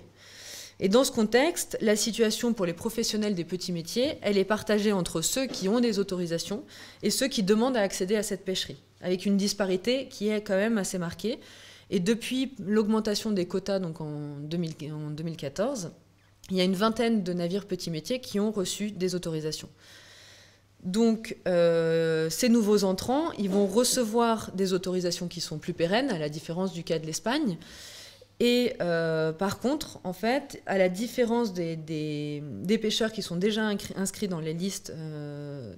Et dans ce contexte, la situation pour les professionnels des petits métiers, elle est partagée entre ceux qui ont des autorisations et ceux qui demandent à accéder à cette pêcherie, avec une disparité qui est quand même assez marquée. Et depuis l'augmentation des quotas donc en 2014, il y a une vingtaine de navires petits métiers qui ont reçu des autorisations. Donc ces nouveaux entrants, ils vont recevoir des autorisations qui sont plus pérennes, à la différence du cas de l'Espagne. Et par contre, en fait, à la différence des pêcheurs qui sont déjà inscrits dans les listes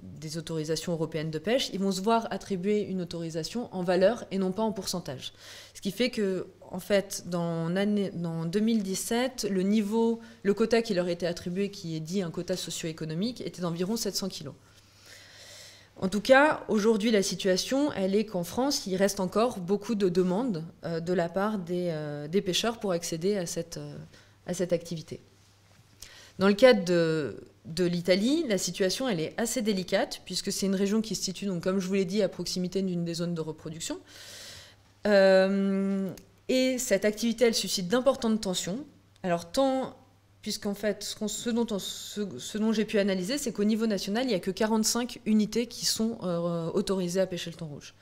des autorisations européennes de pêche, ils vont se voir attribuer une autorisation en valeur et non pas en pourcentage. Ce qui fait que, en fait, dans 2017, le quota qui leur était attribué, qui est dit un quota socio-économique, était d'environ 700 kg. En tout cas, aujourd'hui, la situation, elle est qu'en France, il reste encore beaucoup de demandes de la part des pêcheurs pour accéder à cette activité. Dans le cadre de l'Italie, la situation elle est assez délicate, puisque c'est une région qui se situe, donc, comme je vous l'ai dit, à proximité d'une des zones de reproduction. Et cette activité, elle suscite d'importantes tensions. Alors, puisqu'en fait, ce dont j'ai pu analyser, c'est qu'au niveau national, il n'y a que 45 unités qui sont autorisées à pêcher le thon rouge.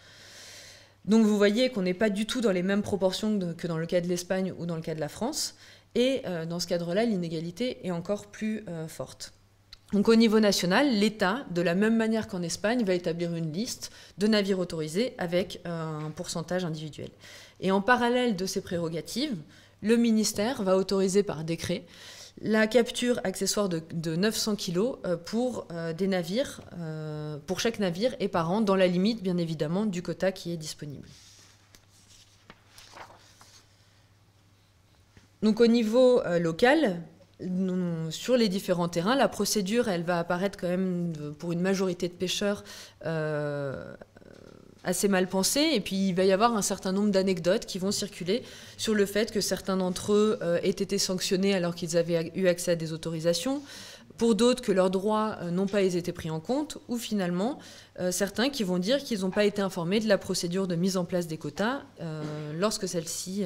Donc vous voyez qu'on n'est pas du tout dans les mêmes proportions que dans le cas de l'Espagne ou dans le cas de la France. Et dans ce cadre-là, l'inégalité est encore plus forte. Donc au niveau national, l'État, de la même manière qu'en Espagne, va établir une liste de navires autorisés avec un pourcentage individuel. Et en parallèle de ces prérogatives, le ministère va autoriser par décret la capture accessoire de 900 kg pour des navires, pour chaque navire et par an, dans la limite, bien évidemment, du quota qui est disponible. Donc au niveau local, sur les différents terrains, la procédure, elle va apparaître quand même, pour une majorité de pêcheurs, assez mal pensée, et puis il va y avoir un certain nombre d'anecdotes qui vont circuler sur le fait que certains d'entre eux aient été sanctionnés alors qu'ils avaient eu accès à des autorisations, pour d'autres que leurs droits n'ont pas été pris en compte, ou finalement certains qui vont dire qu'ils n'ont pas été informés de la procédure de mise en place des quotas lorsque celle-ci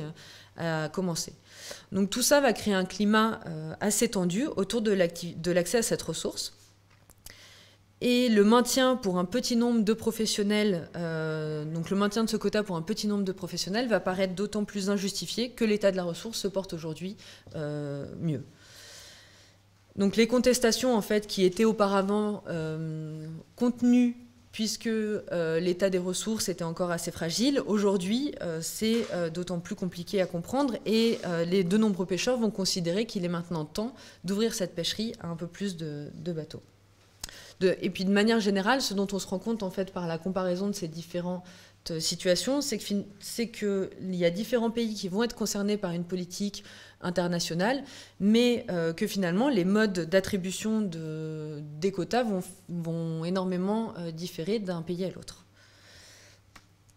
a commencé. Donc tout ça va créer un climat assez tendu autour de l'accès à cette ressource. Et le maintien pour un petit nombre de professionnels, donc le maintien de ce quota pour un petit nombre de professionnels va paraître d'autant plus injustifié que l'état de la ressource se porte aujourd'hui mieux. Donc les contestations en fait, qui étaient auparavant contenues puisque l'état des ressources était encore assez fragile, aujourd'hui c'est d'autant plus compliqué à comprendre et de nombreux pêcheurs vont considérer qu'il est maintenant temps d'ouvrir cette pêcherie à un peu plus de bateaux. Et puis de manière générale, ce dont on se rend compte en fait par la comparaison de ces différentes situations, c'est qu'il y a différents pays qui vont être concernés par une politique internationale, mais que finalement les modes d'attribution des quotas vont énormément différer d'un pays à l'autre.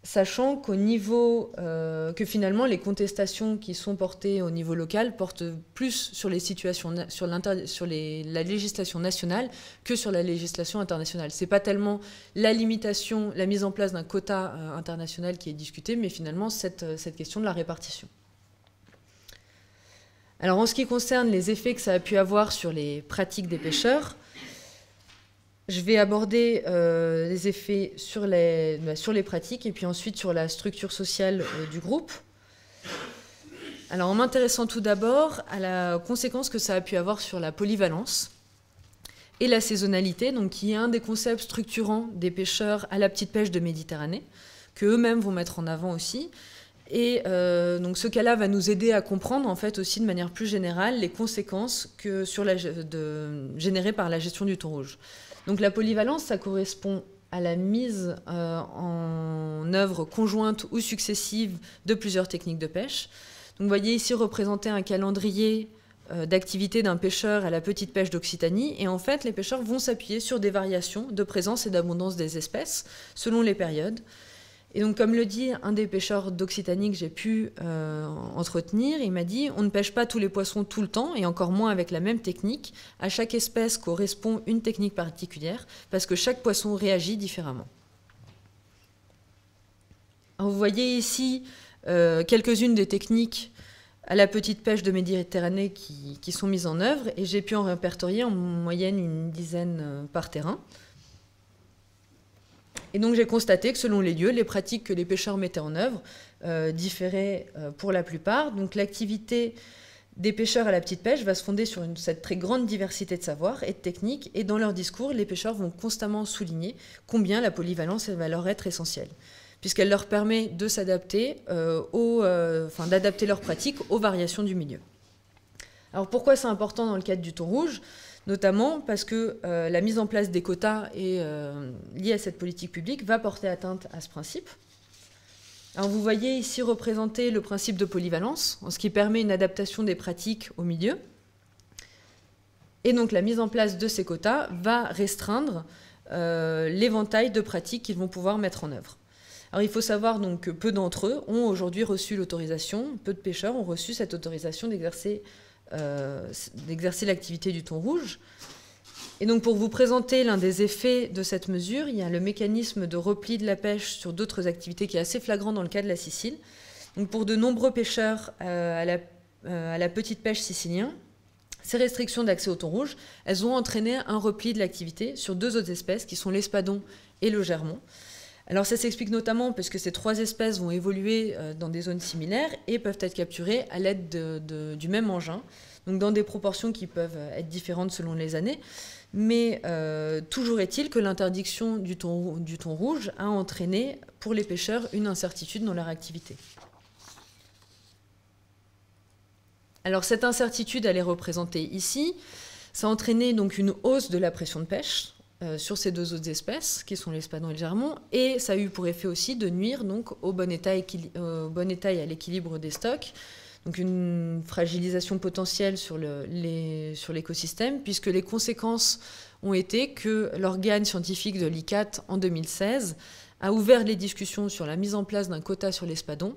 Sachant qu'au niveau que finalement les contestations qui sont portées au niveau local portent plus sur les situations sur la législation nationale que sur la législation internationale. C'est pas tellement la limitation, la mise en place d'un quota international qui est discutée, mais finalement cette question de la répartition. Alors en ce qui concerne les effets que ça a pu avoir sur les pratiques des pêcheurs, je vais aborder les effets sur les pratiques et puis ensuite sur la structure sociale du groupe. Alors en m'intéressant tout d'abord à la conséquence que ça a pu avoir sur la polyvalence et la saisonnalité, donc qui est un des concepts structurants des pêcheurs à la petite pêche de Méditerranée, qu'eux-mêmes vont mettre en avant aussi. Et donc ce cas-là va nous aider à comprendre en fait aussi de manière plus générale les conséquences générées par la gestion du thon rouge. Donc la polyvalence, ça correspond à la mise en œuvre conjointe ou successive de plusieurs techniques de pêche. Donc vous voyez ici représenté un calendrier d'activité d'un pêcheur à la petite pêche d'Occitanie. Et en fait, les pêcheurs vont s'appuyer sur des variations de présence et d'abondance des espèces selon les périodes. Et donc, comme le dit un des pêcheurs d'Occitanie que j'ai pu entretenir, il m'a dit « On ne pêche pas tous les poissons tout le temps, et encore moins avec la même technique. À chaque espèce correspond une technique particulière, parce que chaque poisson réagit différemment. » Alors, vous voyez ici quelques-unes des techniques à la petite pêche de Méditerranée qui sont mises en œuvre, et j'ai pu en répertorier en moyenne une dizaine par terrain. Et donc j'ai constaté que selon les lieux, les pratiques que les pêcheurs mettaient en œuvre différaient pour la plupart. Donc l'activité des pêcheurs à la petite pêche va se fonder sur cette très grande diversité de savoirs et de techniques. Et dans leur discours, les pêcheurs vont constamment souligner combien la polyvalence va leur être essentielle, puisqu'elle leur permet de s'adapter, d'adapter leurs pratiques aux variations du milieu. Alors pourquoi c'est important dans le cadre du thon rouge ? Notamment parce que la mise en place des quotas liée à cette politique publique va porter atteinte à ce principe. Alors vous voyez ici représenté le principe de polyvalence, en ce qui permet une adaptation des pratiques au milieu. Et donc la mise en place de ces quotas va restreindre l'éventail de pratiques qu'ils vont pouvoir mettre en œuvre. Alors il faut savoir donc que peu d'entre eux ont aujourd'hui reçu l'autorisation, peu de pêcheurs ont reçu cette autorisation d'exercer l'activité du thon rouge. Et donc pour vous présenter l'un des effets de cette mesure, il y a le mécanisme de repli de la pêche sur d'autres activités qui est assez flagrant dans le cas de la Sicile. Donc pour de nombreux pêcheurs à la petite pêche sicilien, ces restrictions d'accès au thon rouge, elles ont entraîné un repli de l'activité sur deux autres espèces qui sont l'espadon et le germon. Alors ça s'explique notamment parce que ces trois espèces vont évoluer dans des zones similaires et peuvent être capturées à l'aide du même engin, donc dans des proportions qui peuvent être différentes selon les années. Mais toujours est-il que l'interdiction du thon rouge a entraîné pour les pêcheurs une incertitude dans leur activité. Alors cette incertitude, elle est représentée ici. Ça a entraîné donc une hausse de la pression de pêche sur ces deux autres espèces, qui sont l'espadon et le germon, et ça a eu pour effet aussi de nuire donc, au bon état et à l'équilibre des stocks, donc une fragilisation potentielle sur l'écosystème, puisque les conséquences ont été que l'organe scientifique de l'ICCAT, en 2016, a ouvert les discussions sur la mise en place d'un quota sur l'espadon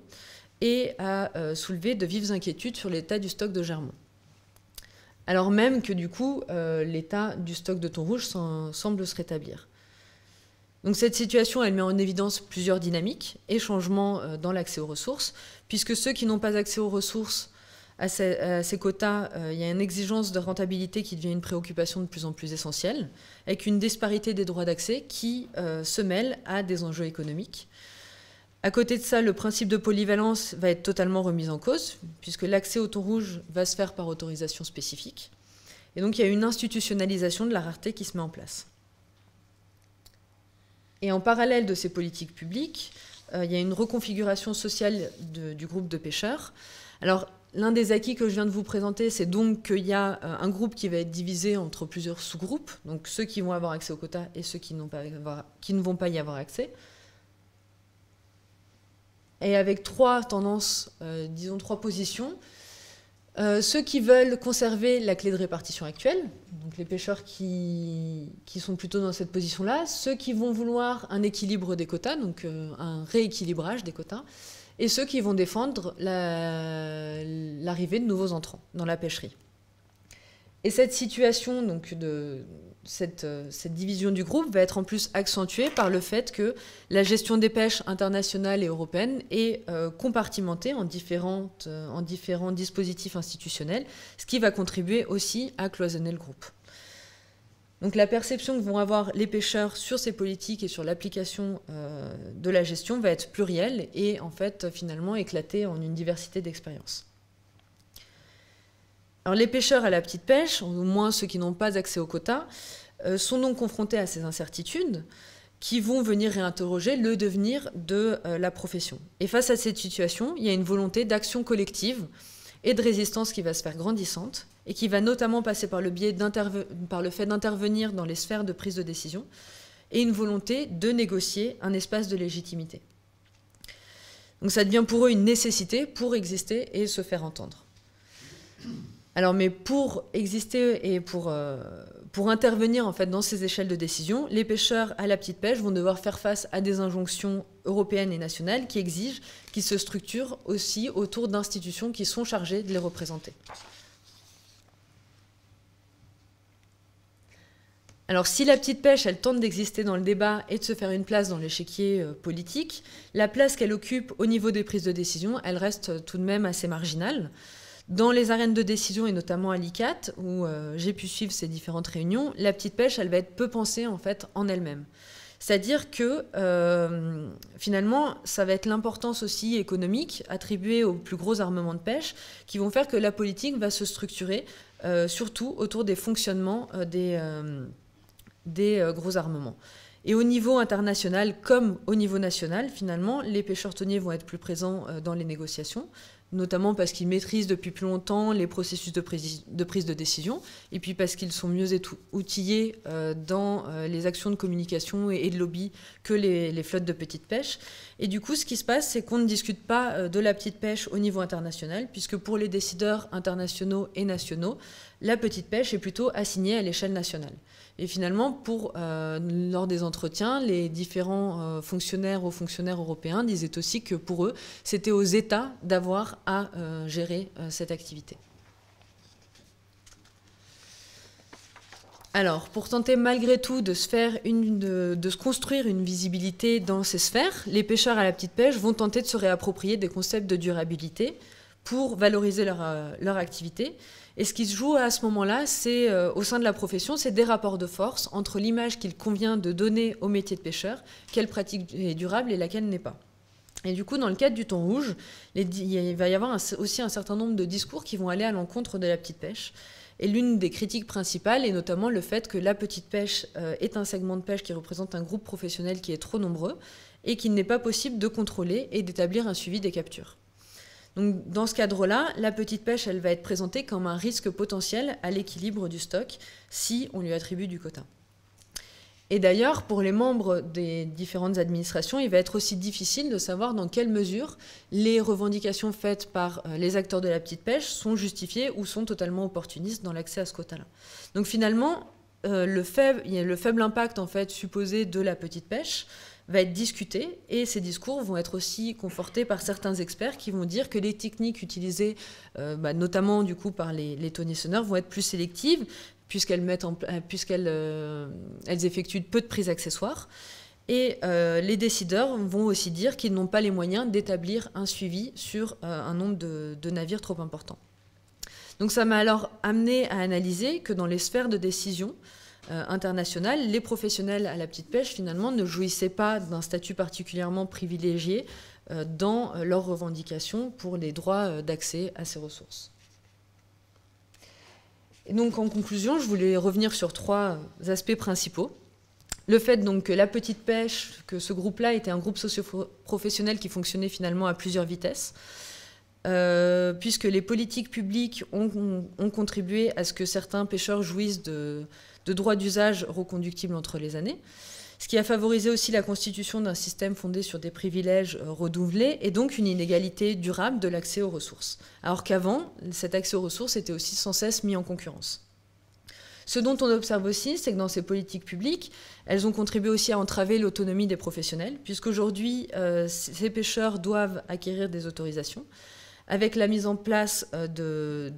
et a soulevé de vives inquiétudes sur l'état du stock de germon. Alors même que du coup, l'état du stock de thon rouge semble se rétablir. Donc cette situation, elle met en évidence plusieurs dynamiques et changements dans l'accès aux ressources, puisque ceux qui n'ont pas accès aux ressources, à ces quotas, il y a une exigence de rentabilité qui devient une préoccupation de plus en plus essentielle, avec une disparité des droits d'accès qui se mêle à des enjeux économiques. À côté de ça, le principe de polyvalence va être totalement remis en cause, puisque l'accès au thon rouge va se faire par autorisation spécifique. Et donc, il y a une institutionnalisation de la rareté qui se met en place. Et en parallèle de ces politiques publiques, il y a une reconfiguration sociale du groupe de pêcheurs. Alors, l'un des acquis que je viens de vous présenter, c'est donc qu'il y a un groupe qui va être divisé entre plusieurs sous-groupes, donc ceux qui vont avoir accès au quota et ceux qui ne vont pas y avoir accès. Et avec trois tendances, disons trois positions. Ceux qui veulent conserver la clé de répartition actuelle, donc les pêcheurs qui sont plutôt dans cette position-là, ceux qui vont vouloir un équilibre des quotas, donc un rééquilibrage des quotas, et ceux qui vont défendre l'arrivée de nouveaux entrants dans la pêcherie. Et cette situation, donc cette division du groupe va être en plus accentuée par le fait que la gestion des pêches internationales et européennes est compartimentée en différents dispositifs institutionnels, ce qui va contribuer aussi à cloisonner le groupe. Donc la perception que vont avoir les pêcheurs sur ces politiques et sur l'application de la gestion va être plurielle et en fait finalement éclatée en une diversité d'expériences. Alors les pêcheurs à la petite pêche, au moins ceux qui n'ont pas accès au quota, sont donc confrontés à ces incertitudes qui vont venir réinterroger le devenir de la profession. Et face à cette situation, il y a une volonté d'action collective et de résistance qui va se faire grandissante et qui va notamment passer par le fait d'intervenir dans les sphères de prise de décision et une volonté de négocier un espace de légitimité. Donc ça devient pour eux une nécessité pour exister et se faire entendre. Alors, mais pour exister et pour intervenir en fait dans ces échelles de décision, les pêcheurs à la petite pêche vont devoir faire face à des injonctions européennes et nationales qui exigent qu'ils se structurent aussi autour d'institutions qui sont chargées de les représenter. Alors, si la petite pêche, elle tente d'exister dans le débat et de se faire une place dans l'échiquier politique, la place qu'elle occupe au niveau des prises de décision, elle reste tout de même assez marginale. Dans les arènes de décision, et notamment à l'ICCAT, où j'ai pu suivre ces différentes réunions, la petite pêche, elle va être peu pensée en fait en elle-même. C'est-à-dire que finalement, ça va être l'importance aussi économique attribuée aux plus gros armements de pêche qui vont faire que la politique va se structurer surtout autour des fonctionnements des gros armements. Et au niveau international comme au niveau national, finalement, les pêcheurs thoniers vont être plus présents dans les négociations, notamment parce qu'ils maîtrisent depuis plus longtemps les processus de prise de décision, et puis parce qu'ils sont mieux outillés dans les actions de communication et de lobby que les flottes de petite pêche. Et du coup, ce qui se passe, c'est qu'on ne discute pas de la petite pêche au niveau international, puisque pour les décideurs internationaux et nationaux, la petite pêche est plutôt assignée à l'échelle nationale. Et finalement, lors des entretiens, les différents fonctionnaires européens disaient aussi que pour eux, c'était aux États d'avoir à gérer cette activité. Alors, pour tenter malgré tout de se construire une visibilité dans ces sphères, les pêcheurs à la petite pêche vont tenter de se réapproprier des concepts de durabilité pour valoriser leur activité. Et ce qui se joue à ce moment-là, c'est au sein de la profession, c'est des rapports de force entre l'image qu'il convient de donner au métier de pêcheur, quelle pratique est durable et laquelle n'est pas. Et du coup, dans le cadre du thon rouge, il va y avoir aussi un certain nombre de discours qui vont aller à l'encontre de la petite pêche. Et l'une des critiques principales est notamment le fait que la petite pêche est un segment de pêche qui représente un groupe professionnel qui est trop nombreux et qu'il n'est pas possible de contrôler et d'établir un suivi des captures. Donc, dans ce cadre-là, la petite pêche, elle va être présentée comme un risque potentiel à l'équilibre du stock si on lui attribue du quota. Et d'ailleurs, pour les membres des différentes administrations, il va être aussi difficile de savoir dans quelle mesure les revendications faites par les acteurs de la petite pêche sont justifiées ou sont totalement opportunistes dans l'accès à ce quota-là. Donc finalement, le faible impact en fait, supposé de la petite pêche va être discuté et ces discours vont être aussi confortés par certains experts qui vont dire que les techniques utilisées, notamment du coup par les tonniers-sonneurs, vont être plus sélectives puisqu'elles effectuent peu de prises accessoires. Et les décideurs vont aussi dire qu'ils n'ont pas les moyens d'établir un suivi sur un nombre de navires trop important. Donc ça m'a alors amené à analyser que dans les sphères de décision internationales, les professionnels à la petite pêche, finalement, ne jouissaient pas d'un statut particulièrement privilégié dans leurs revendications pour les droits d'accès à ces ressources. Et donc, en conclusion, je voulais revenir sur 3 aspects principaux. Le fait donc que la petite pêche, que ce groupe-là était un groupe socio-professionnel qui fonctionnait finalement à plusieurs vitesses, puisque les politiques publiques ont contribué à ce que certains pêcheurs jouissent de droits d'usage reconductibles entre les années, ce qui a favorisé aussi la constitution d'un système fondé sur des privilèges renouvelés et donc une inégalité durable de l'accès aux ressources. Alors qu'avant, cet accès aux ressources était aussi sans cesse mis en concurrence. Ce dont on observe aussi, c'est que dans ces politiques publiques, elles ont contribué aussi à entraver l'autonomie des professionnels, puisqu'aujourd'hui, ces pêcheurs doivent acquérir des autorisations. Avec la mise en place de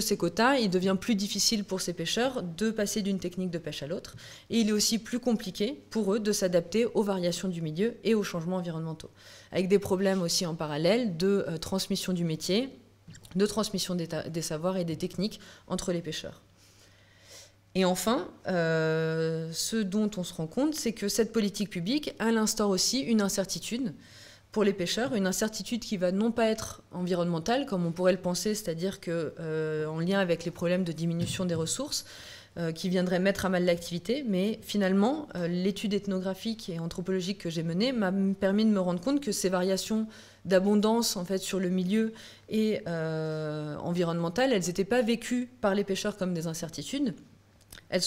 ces quotas, il devient plus difficile pour ces pêcheurs de passer d'une technique de pêche à l'autre. Et il est aussi plus compliqué pour eux de s'adapter aux variations du milieu et aux changements environnementaux. Avec des problèmes aussi en parallèle de transmission du métier, de transmission des savoirs et des techniques entre les pêcheurs. Et enfin, ce dont on se rend compte, c'est que cette politique publique, elle instaure aussi une incertitude pour les pêcheurs, une incertitude qui va non pas être environnementale, comme on pourrait le penser, c'est-à-dire qu'en lien avec les problèmes de diminution des ressources, qui viendraient mettre à mal l'activité, mais finalement, l'étude ethnographique et anthropologique que j'ai menée m'a permis de me rendre compte que ces variations d'abondance en fait, sur le milieu et environnemental, elles n'étaient pas vécues par les pêcheurs comme des incertitudes. Elles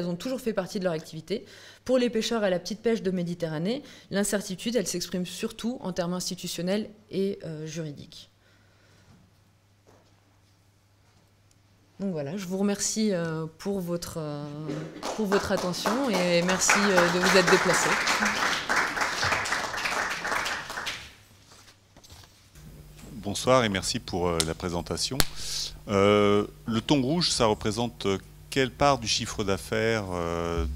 ont toujours fait partie de leur activité. Pour les pêcheurs à la petite pêche de Méditerranée, l'incertitude, elle s'exprime surtout en termes institutionnels et juridiques. Donc voilà, je vous remercie pour votre attention et merci de vous être déplacés. Bonsoir et merci pour la présentation. Le thon rouge, ça représente quelle part du chiffre d'affaires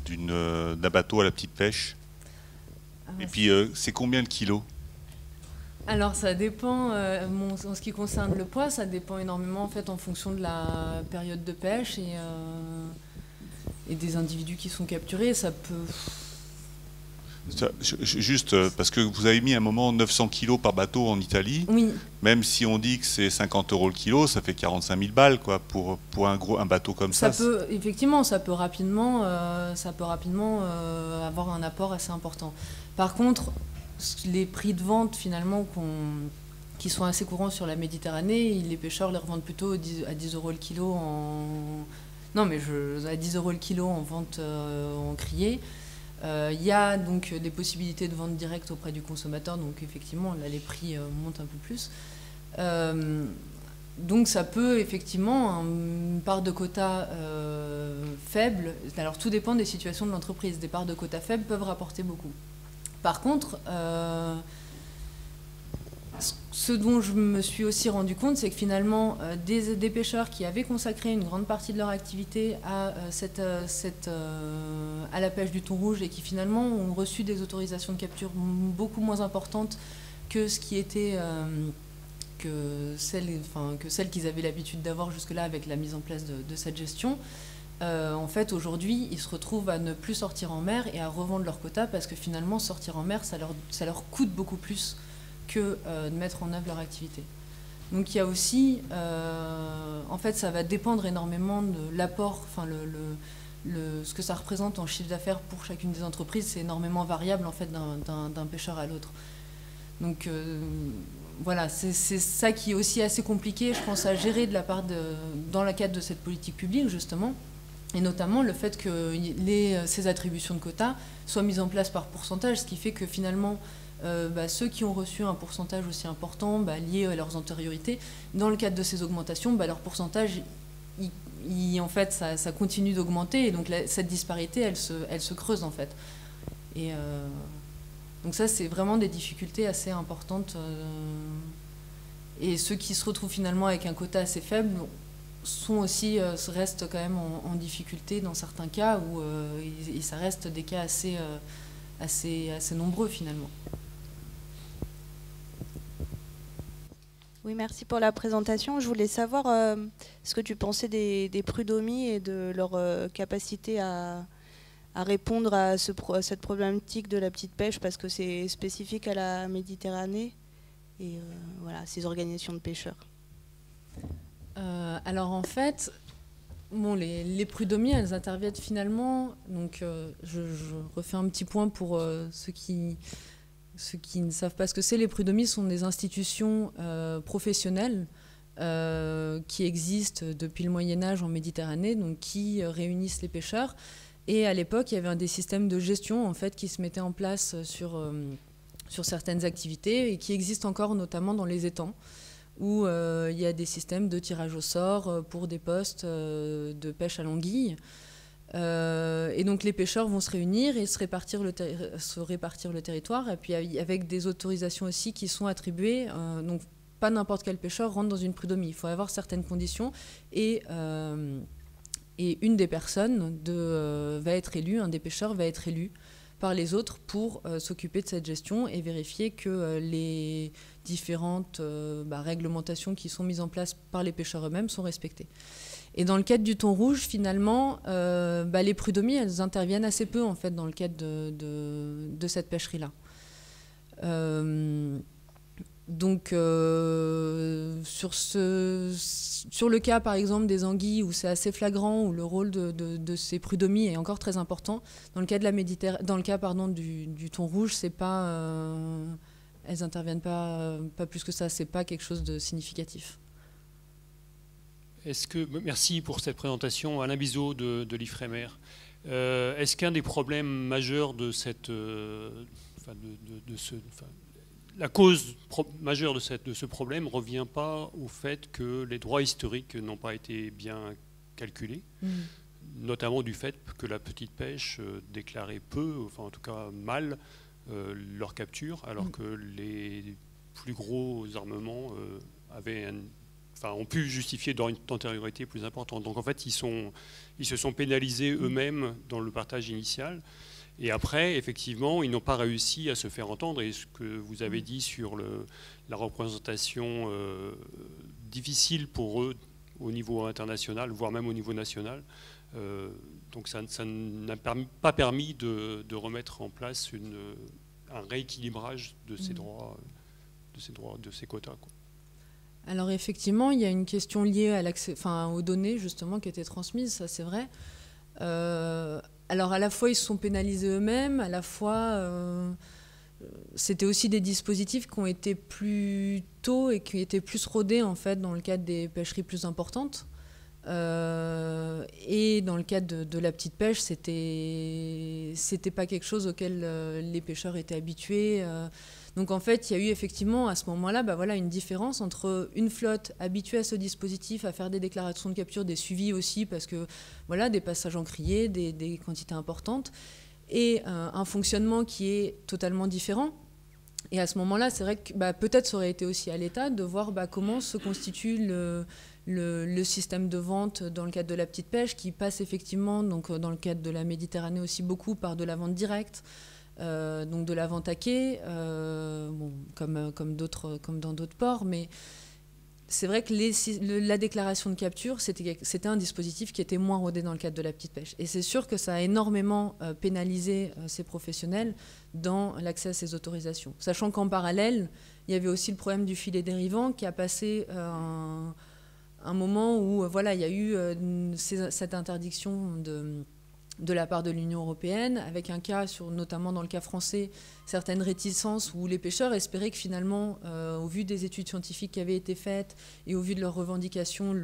d'un bateau à la petite pêche? Et puis, c'est combien le kilo? Alors, ça dépend, en ce qui concerne le poids, ça dépend énormément en fait, en fonction de la période de pêche et des individus qui sont capturés. Ça peut... Juste parce que vous avez mis un moment 900 kilos par bateau en Italie. Oui. Même si on dit que c'est 50 € le kilo, ça fait 45 000 balles quoi, pour un bateau comme ça. Effectivement, ça peut rapidement avoir un apport assez important. Par contre, les prix de vente finalement qui sont assez courants sur la Méditerranée, les pêcheurs les revendent plutôt à 10 € le kilo à 10 € le kilo en vente en criée. Il y a donc des possibilités de vente directe auprès du consommateur, donc effectivement là les prix montent un peu plus. Donc ça peut effectivement, une part de quota faible, alors tout dépend des situations de l'entreprise, des parts de quota faibles peuvent rapporter beaucoup. Par contre, ce dont je me suis aussi rendu compte, c'est que finalement, des pêcheurs qui avaient consacré une grande partie de leur activité à la pêche du thon rouge et qui finalement ont reçu des autorisations de capture beaucoup moins importantes que ce qui était que celles qu'ils avaient l'habitude d'avoir jusque-là avec la mise en place de cette gestion. En fait, aujourd'hui, ils se retrouvent à ne plus sortir en mer et à revendre leur quota parce que finalement, sortir en mer, ça leur coûte beaucoup plus que de mettre en œuvre leur activité. Donc il y a aussi, en fait, ça va dépendre énormément de l'apport, enfin ce que ça représente en chiffre d'affaires pour chacune des entreprises, c'est énormément variable en fait d'un pêcheur à l'autre. Donc voilà, c'est ça qui est aussi assez compliqué, je pense, à gérer dans le cadre de cette politique publique justement, et notamment le fait que ces attributions de quotas soient mises en place par pourcentage, ce qui fait que finalement ceux qui ont reçu un pourcentage aussi important lié à leurs antériorités, dans le cadre de ces augmentations, leur pourcentage, en fait, ça continue d'augmenter, et donc cette disparité, elle se creuse en fait. Et donc ça, c'est vraiment des difficultés assez importantes. Et ceux qui se retrouvent finalement avec un quota assez faible restent quand même en difficulté dans certains cas, et ça reste des cas assez nombreux finalement. Oui, merci pour la présentation. Je voulais savoir ce que tu pensais des prud'hommes et de leur capacité à répondre à cette problématique de la petite pêche, parce que c'est spécifique à la Méditerranée et voilà, ces organisations de pêcheurs. Alors en fait, les prud'hommes, elles interviennent finalement, donc je refais un petit point pour ceux qui ne savent pas ce que c'est. Les prud'hommes sont des institutions professionnelles qui existent depuis le Moyen-Âge en Méditerranée, donc qui réunissent les pêcheurs. Et à l'époque, il y avait des systèmes de gestion en fait, qui se mettaient en place sur certaines activités et qui existent encore notamment dans les étangs, où il y a des systèmes de tirage au sort pour des postes de pêche à l'anguille. Et donc les pêcheurs vont se réunir et se répartir le territoire, et puis avec des autorisations aussi qui sont attribuées. Donc pas n'importe quel pêcheur rentre dans une prud'homie, il faut avoir certaines conditions, et une des personnes va être élue, un des pêcheurs va être élu par les autres pour s'occuper de cette gestion et vérifier que les différentes réglementations qui sont mises en place par les pêcheurs eux-mêmes sont respectées. Et dans le cadre du thon rouge, finalement, les prud'hommes, elles interviennent assez peu en fait, dans le cadre de cette pêcherie-là. Donc, sur le cas, par exemple, des anguilles, où c'est assez flagrant, où le rôle de ces prud'hommes est encore très important, dans le cas, du thon rouge, c'est pas, elles n'interviennent pas plus que ça, c'est pas quelque chose de significatif. Merci pour cette présentation, Alain Bizot de l'Ifremer. Est-ce qu'un des problèmes majeurs la cause majeure de ce problème ne revient pas au fait que les droits historiques n'ont pas été bien calculés, notamment du fait que la petite pêche déclarait peu, enfin en tout cas mal, leur capture, alors que les plus gros armements ont pu justifier d'antériorité plus importante. Donc en fait, ils se sont pénalisés eux-mêmes dans le partage initial. Et après, effectivement, ils n'ont pas réussi à se faire entendre. Et ce que vous avez dit sur la représentation difficile pour eux au niveau international, voire même au niveau national, donc ça n'a pas permis de remettre en place un rééquilibrage de ces droits, de ces quotas, quoi. Alors effectivement, il y a une question liée à aux données justement qui étaient transmises, ça c'est vrai. Alors à la fois ils se sont pénalisés eux-mêmes, à la fois c'était aussi des dispositifs qui ont été plus tôt et qui étaient plus rodés en fait dans le cadre des pêcheries plus importantes. Et dans le cadre de la petite pêche, c'était pas quelque chose auquel les pêcheurs étaient habitués. Donc en fait, il y a eu effectivement à ce moment-là une différence entre une flotte habituée à ce dispositif, à faire des déclarations de capture, des suivis aussi, parce que des passages encriers, des quantités importantes, et un fonctionnement qui est totalement différent. Et à ce moment-là, c'est vrai que peut-être ça aurait été aussi à l'État de voir comment se constitue le système de vente dans le cadre de la petite pêche, qui passe effectivement, donc, dans le cadre de la Méditerranée aussi, beaucoup par de la vente directe, donc de la vente à quai, comme dans d'autres ports. Mais c'est vrai que la déclaration de capture, c'était un dispositif qui était moins rodé dans le cadre de la petite pêche. Et c'est sûr que ça a énormément pénalisé ces professionnels dans l'accès à ces autorisations. Sachant qu'en parallèle, il y avait aussi le problème du filet dérivant qui a passé un moment où il y a eu cette interdiction de la part de l'Union européenne, avec un cas, notamment dans le cas français, certaines réticences où les pêcheurs espéraient que finalement, au vu des études scientifiques qui avaient été faites et au vu de leurs revendications,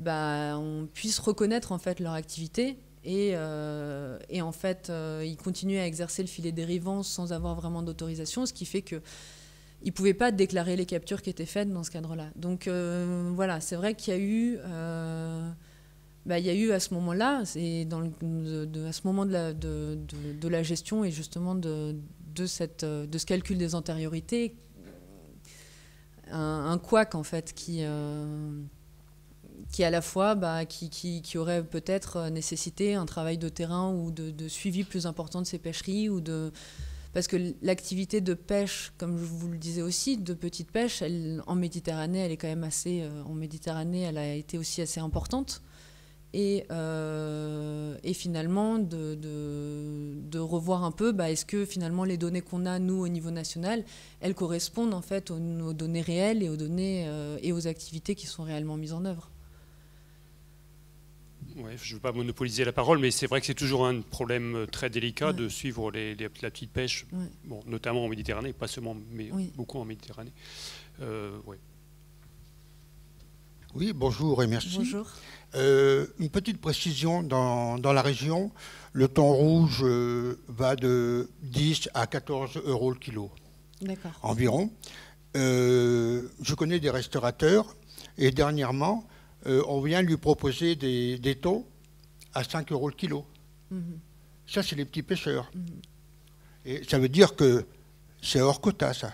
on puisse reconnaître en fait leur activité. Et en fait, ils continuaient à exercer le filet dérivant sans avoir vraiment d'autorisation, ce qui fait qu'ils ne pouvaient pas déclarer les captures qui étaient faites dans ce cadre-là. Donc voilà, c'est vrai qu'il y a eu... il y a eu à ce moment-là, à ce moment de la gestion et justement de ce calcul des antériorités, un couac en fait qui à la fois qui aurait peut-être nécessité un travail de terrain ou de suivi plus important de ces pêcheries parce que l'activité de pêche, comme je vous le disais aussi, de petite pêche, en Méditerranée, elle est quand même en Méditerranée, elle a été aussi assez importante. Et finalement de revoir un peu est-ce que finalement les données qu'on a nous au niveau national, elles correspondent en fait aux données réelles et aux données et aux activités qui sont réellement mises en œuvre. Ouais, je ne veux pas monopoliser la parole, mais c'est vrai que c'est toujours un problème très délicat de suivre la petite pêche, notamment en Méditerranée, pas seulement, mais beaucoup en Méditerranée. Oui, bonjour et merci. Bonjour. Une petite précision, dans la région, le thon rouge va de 10 à 14 euros le kilo. D'accord. Environ. Je connais des restaurateurs et dernièrement, on vient lui proposer des thons à 5 euros le kilo. Ça, c'est les petits pêcheurs. Et ça veut dire que c'est hors quota, ça.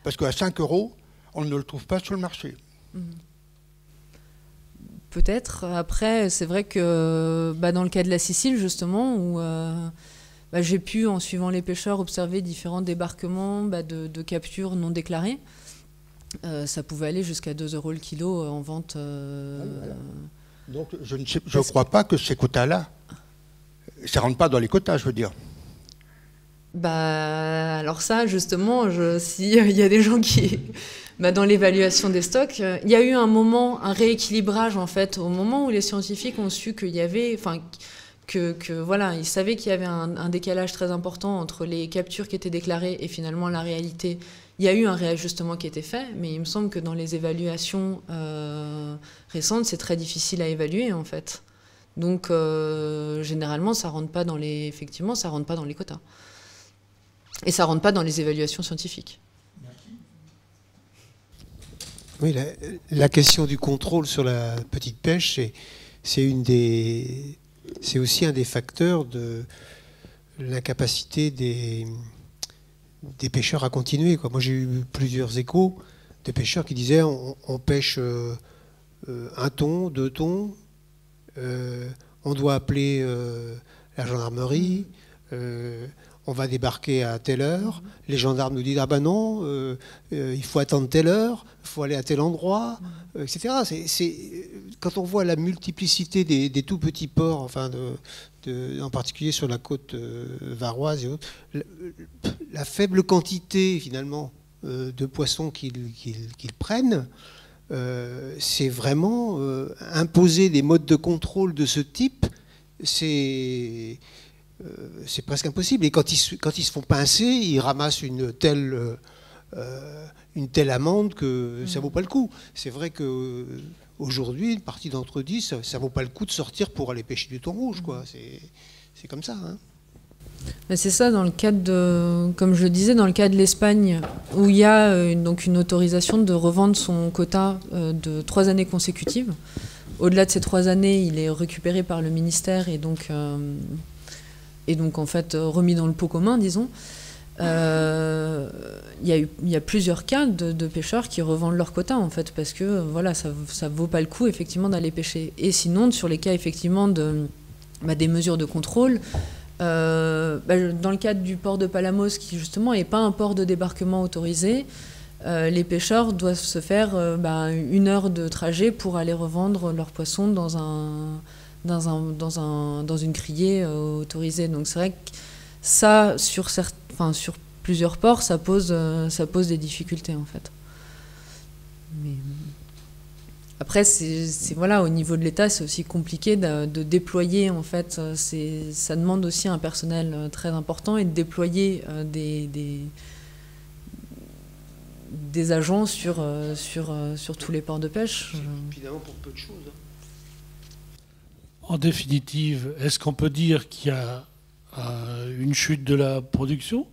Parce qu'à 5 euros, on ne le trouve pas sur le marché. Peut-être. Après, c'est vrai que dans le cas de la Sicile, justement, où j'ai pu, en suivant les pêcheurs, observer différents débarquements de captures non déclarées. Ça pouvait aller jusqu'à 2 euros le kilo en vente. Voilà. Donc, je ne crois pas que ces quotas-là, ça ne rentre pas dans les quotas, je veux dire. Alors ça, justement, s'il y a des gens qui... dans l'évaluation des stocks, il y a eu un moment, un rééquilibrage, en fait, au moment où les scientifiques ont su qu'il y avait... ils savaient qu'il y avait un décalage très important entre les captures qui étaient déclarées et finalement la réalité. Il y a eu un réajustement qui était fait, mais il me semble que dans les évaluations récentes, c'est très difficile à évaluer, en fait. Donc, généralement, ça rentre pas dans les quotas. Et ça rentre pas dans les évaluations scientifiques. Oui, la question du contrôle sur la petite pêche, c'est aussi un des facteurs de l'incapacité des pêcheurs à continuer, quoi. Moi, j'ai eu plusieurs échos de pêcheurs qui disaient on pêche 1 thon, 2 thons, on doit appeler la gendarmerie, on va débarquer à telle heure, les gendarmes nous disent ah ben non, il faut attendre telle heure, il faut aller à tel endroit, etc. Quand on voit la multiplicité des tout petits ports, enfin en particulier sur la côte varoise et autres, la faible quantité finalement de poissons qu'ils prennent, c'est vraiment imposer des modes de contrôle de ce type, c'est presque impossible. Et quand ils se font pincer, ils ramassent une telle amende que ça vaut pas le coup. C'est vrai que aujourd'hui, une partie d'entre eux disent ça vaut pas le coup de sortir pour aller pêcher du thon rouge, quoi. C'est comme ça, hein. C'est ça, dans le cadre comme je le disais, dans le cas de l'Espagne, où il y a donc une autorisation de revendre son quota de 3 années consécutives. Au-delà de ces 3 années, il est récupéré par le ministère et donc en fait remis dans le pot commun, disons. il y a plusieurs cas de pêcheurs qui revendent leur quota, en fait, parce que voilà, ça vaut pas le coup, effectivement, d'aller pêcher. Et sinon, sur les cas, effectivement, des mesures de contrôle, dans le cadre du port de Palamos, qui, justement, n'est pas un port de débarquement autorisé, les pêcheurs doivent se faire 1 heure de trajet pour aller revendre leurs poissons dans une criée autorisée. Donc c'est vrai que ça, sur plusieurs ports, ça pose des difficultés, en fait. Mais après, voilà, au niveau de l'État, c'est aussi compliqué de déployer, en fait. Ça demande aussi un personnel très important, et de déployer des agents sur tous les ports de pêche. Finalement, pour peu de choses. En définitive, est-ce qu'on peut dire qu'il y a une chute de la production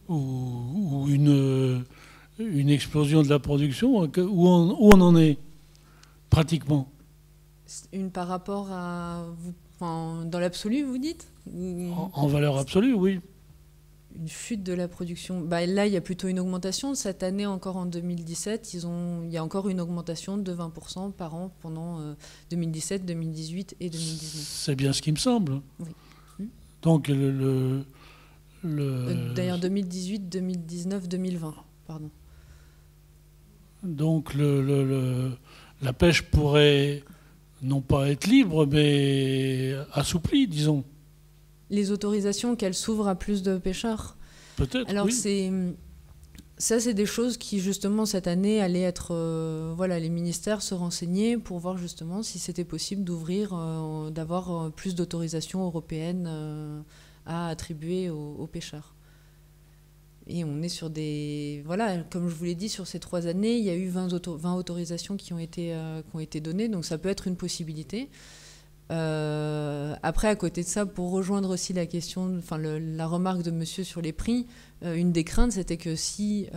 ou une explosion de la production? Où on en est pratiquement? Par rapport à... dans l'absolu, vous dites? En valeur absolue, oui. Une chute de la production. Là, il y a plutôt une augmentation. Cette année, encore en 2017, il y a encore une augmentation de 20% par an pendant 2017, 2018 et 2019. C'est bien ce qui me semble. Oui. Donc, d'ailleurs, 2018, 2019, 2020, pardon. Donc, la pêche pourrait non pas être libre, mais assouplie, disons. Les autorisations, qu'elles s'ouvrent à plus de pêcheurs. Peut-être, alors, oui. Ça, c'est des choses qui, justement, cette année, allaient être... les ministères se renseignaient pour voir, justement, si c'était possible d'ouvrir, d'avoir plus d'autorisations européennes à attribuer aux pêcheurs. Et on est sur des... Voilà, comme je vous l'ai dit, sur ces 3 années, il y a eu 20 autorisations qui ont été données, donc ça peut être une possibilité. Après, à côté de ça, pour rejoindre aussi la question, la remarque de monsieur sur les prix, une des craintes, c'était que si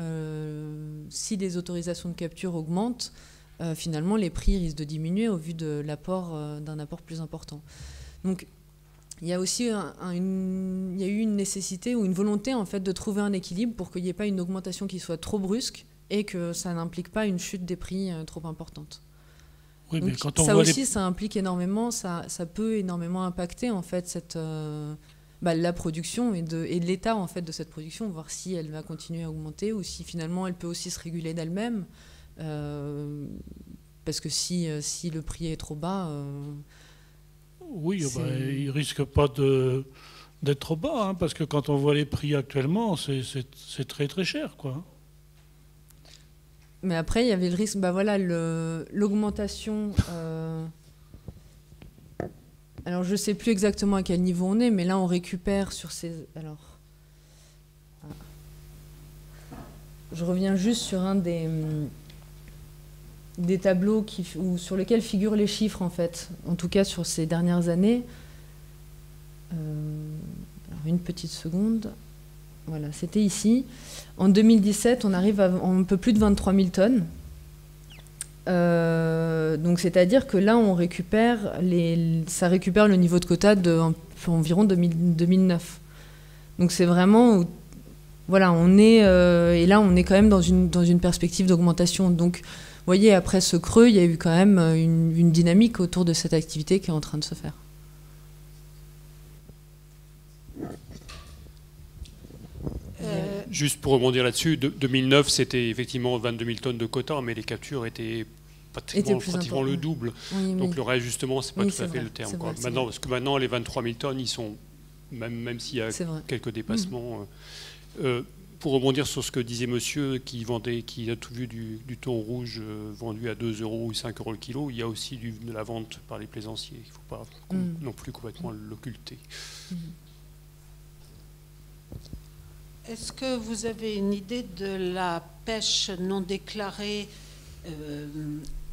les autorisations de capture augmentent, finalement, les prix risquent de diminuer au vu de d'un apport plus important. Donc, il y a aussi eu une nécessité ou une volonté, en fait, de trouver un équilibre pour qu'il n'y ait pas une augmentation qui soit trop brusque et que ça n'implique pas une chute des prix trop importante. Oui, mais quand on ça voit aussi, ça implique énormément, ça peut énormément impacter, en fait, la production et l'état, en fait, de cette production, voir si elle va continuer à augmenter ou si finalement elle peut aussi se réguler d'elle-même. Parce que si le prix est trop bas... oui, il ne risque pas d'être trop bas, hein, parce que quand on voit les prix actuellement, c'est très très cher, quoi. Mais après, il y avait le risque, l'augmentation... Alors, je ne sais plus exactement à quel niveau on est, mais là, on récupère sur ces... Alors, je reviens juste sur un des tableaux sur lesquels figurent les chiffres, en fait. En tout cas, sur ces dernières années. Alors, une petite seconde. Voilà, c'était ici. En 2017, on arrive à un peu plus de 23 000 tonnes. Donc, c'est-à-dire que là, ça récupère le niveau de quota d'environ 2009. Donc, c'est vraiment... Voilà, et là, on est quand même dans une perspective d'augmentation. Donc, vous voyez, après ce creux, il y a eu quand même une dynamique autour de cette activité qui est en train de se faire. Juste pour rebondir là-dessus, 2009, c'était effectivement 22 000 tonnes de quota, mais les captures étaient pratiquement le double. Oui, donc le réajustement, c'est pas tout à fait vrai, le terme. Vrai, parce que maintenant, les 23 000 tonnes, ils sont, même s'il y a quelques dépassements... pour rebondir sur ce que disait monsieur qui a tout vu du thon rouge vendu à 2 € ou 5 € le kilo, il y a aussi de la vente par les plaisanciers. Il ne faut pas non plus complètement l'occulter. Est-ce que vous avez une idée de la pêche non déclarée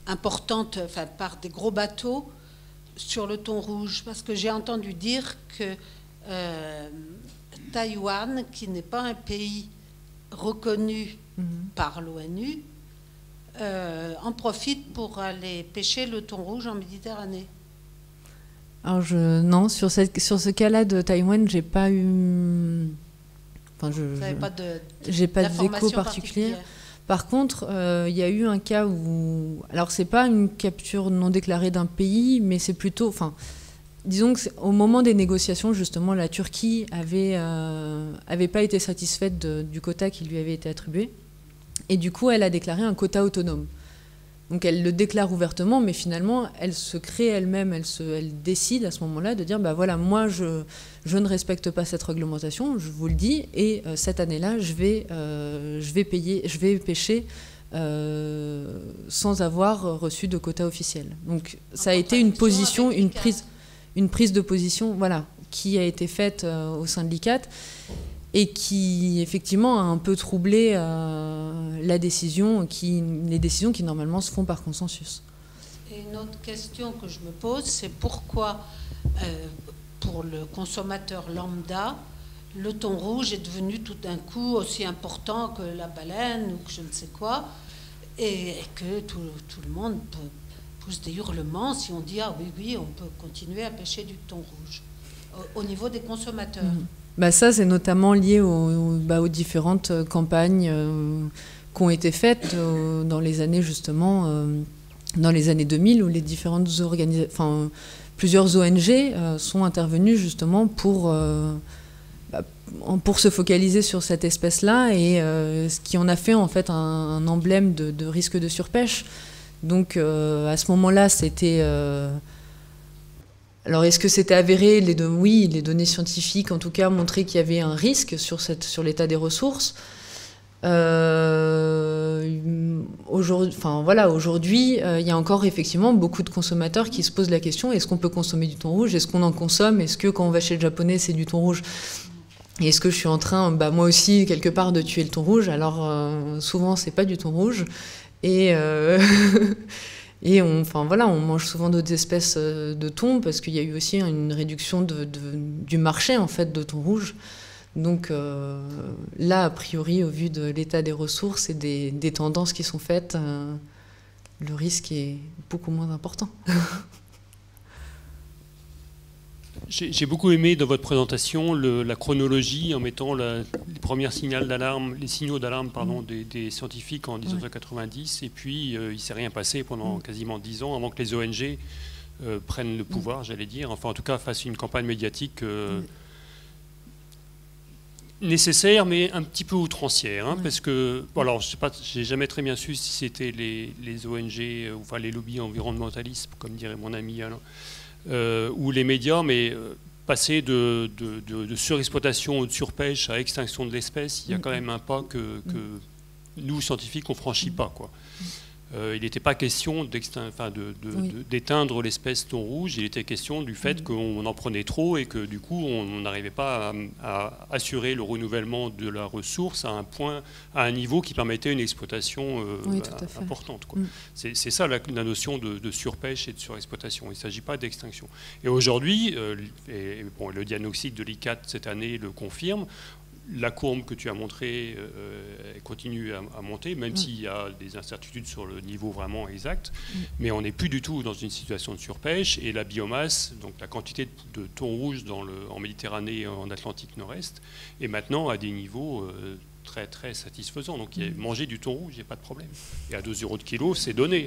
importante, par des gros bateaux sur le thon rouge? Parce que j'ai entendu dire que Taïwan, qui n'est pas un pays reconnu par l'ONU, en profite pour aller pêcher le thon rouge en Méditerranée. Alors non, sur ce cas-là de Taïwan, j'ai pas eu... Enfin, Vous n'avez pas j'ai pas d'écho d'informations particulier. Par contre, il y a eu un cas où... Alors, c'est pas une capture non déclarée d'un pays, mais c'est plutôt... Enfin, disons qu'au moment des négociations, justement, la Turquie avait pas été satisfaite du quota qui lui avait été attribué. Et du coup, elle a déclaré un quota autonome. Donc, elle le déclare ouvertement, mais finalement, elle se crée elle-même, elle décide à ce moment-là de dire, bah voilà, moi, je ne respecte pas cette réglementation, je vous le dis, et cette année-là, je vais pêcher sans avoir reçu de quota officiel. Donc, ça a été une position, une prise de position, voilà, qui a été faite au sein de l'ICCAT et qui, effectivement, a un peu troublé les décisions qui, normalement, se font par consensus. Et une autre question que je me pose, c'est pourquoi, pour le consommateur lambda, le thon rouge est devenu tout d'un coup aussi important que la baleine ou que je ne sais quoi, et que tout le monde pousse des hurlements si on dit « Ah oui, on peut continuer à pêcher du thon rouge » au niveau des consommateurs. Bah ça, c'est notamment lié aux différentes campagnes qui ont été faites dans les années, justement, dans les années 2000, où les différentes plusieurs ONG sont intervenues, justement, pour se focaliser sur cette espèce-là, et ce qui en a fait, en fait, un emblème de risque de surpêche. Donc, à ce moment-là, c'était... Alors, est-ce que c'était avéré? Oui, les données scientifiques, en tout cas, montraient qu'il y avait un risque sur l'état des ressources. Aujourd'hui, il y a encore effectivement beaucoup de consommateurs qui se posent la question, est-ce qu'on peut consommer du thon rouge? Est-ce qu'on en consomme? Est-ce que quand on va chez le japonais, c'est du thon rouge? Et est-ce que je suis en train, moi aussi, quelque part, de tuer le thon rouge? Alors, souvent, c'est pas du thon rouge. Et... Et on mange souvent d'autres espèces de thon parce qu'il y a eu aussi une réduction du marché en fait de thon rouge. Donc là, a priori, au vu de l'état des ressources et des tendances qui sont faites, le risque est beaucoup moins important. J'ai beaucoup aimé dans votre présentation la chronologie en mettant les premiers signaux d'alarme, des scientifiques en 1990, et puis il ne s'est rien passé pendant quasiment 10 ans avant que les ONG prennent le pouvoir, j'allais dire, enfin en tout cas fassent une campagne médiatique nécessaire, mais un petit peu outrancière, parce que, alors je sais pas, j'ai jamais très bien su si c'était les ONG, enfin les lobbies environnementalistes, comme dirait mon ami Alain, ou les médias, mais passer de surexploitation ou de surpêche à extinction de l'espèce, il y a quand même un pas que nous, scientifiques, on ne franchit pas, quoi. Il n'était pas question d'éteindre l'espèce thon rouge, il était question du fait qu'on en prenait trop et que du coup on n'arrivait pas à assurer le renouvellement de la ressource à un niveau qui permettait une exploitation importante, quoi. C'est ça la notion de surpêche et de surexploitation, il ne s'agit pas d'extinction. Et aujourd'hui, le diagnostic de l'ICCAT cette année le confirme. La courbe que tu as montrée continue à monter, même s'il y a des incertitudes sur le niveau vraiment exact. Mais on n'est plus du tout dans une situation de surpêche. Et la biomasse, donc la quantité de thon rouge en Méditerranée et en Atlantique Nord-Est, est maintenant à des niveaux très très satisfaisants. Donc manger du thon rouge, il n'y a pas de problème. Et à 2 € de kilo, c'est donné.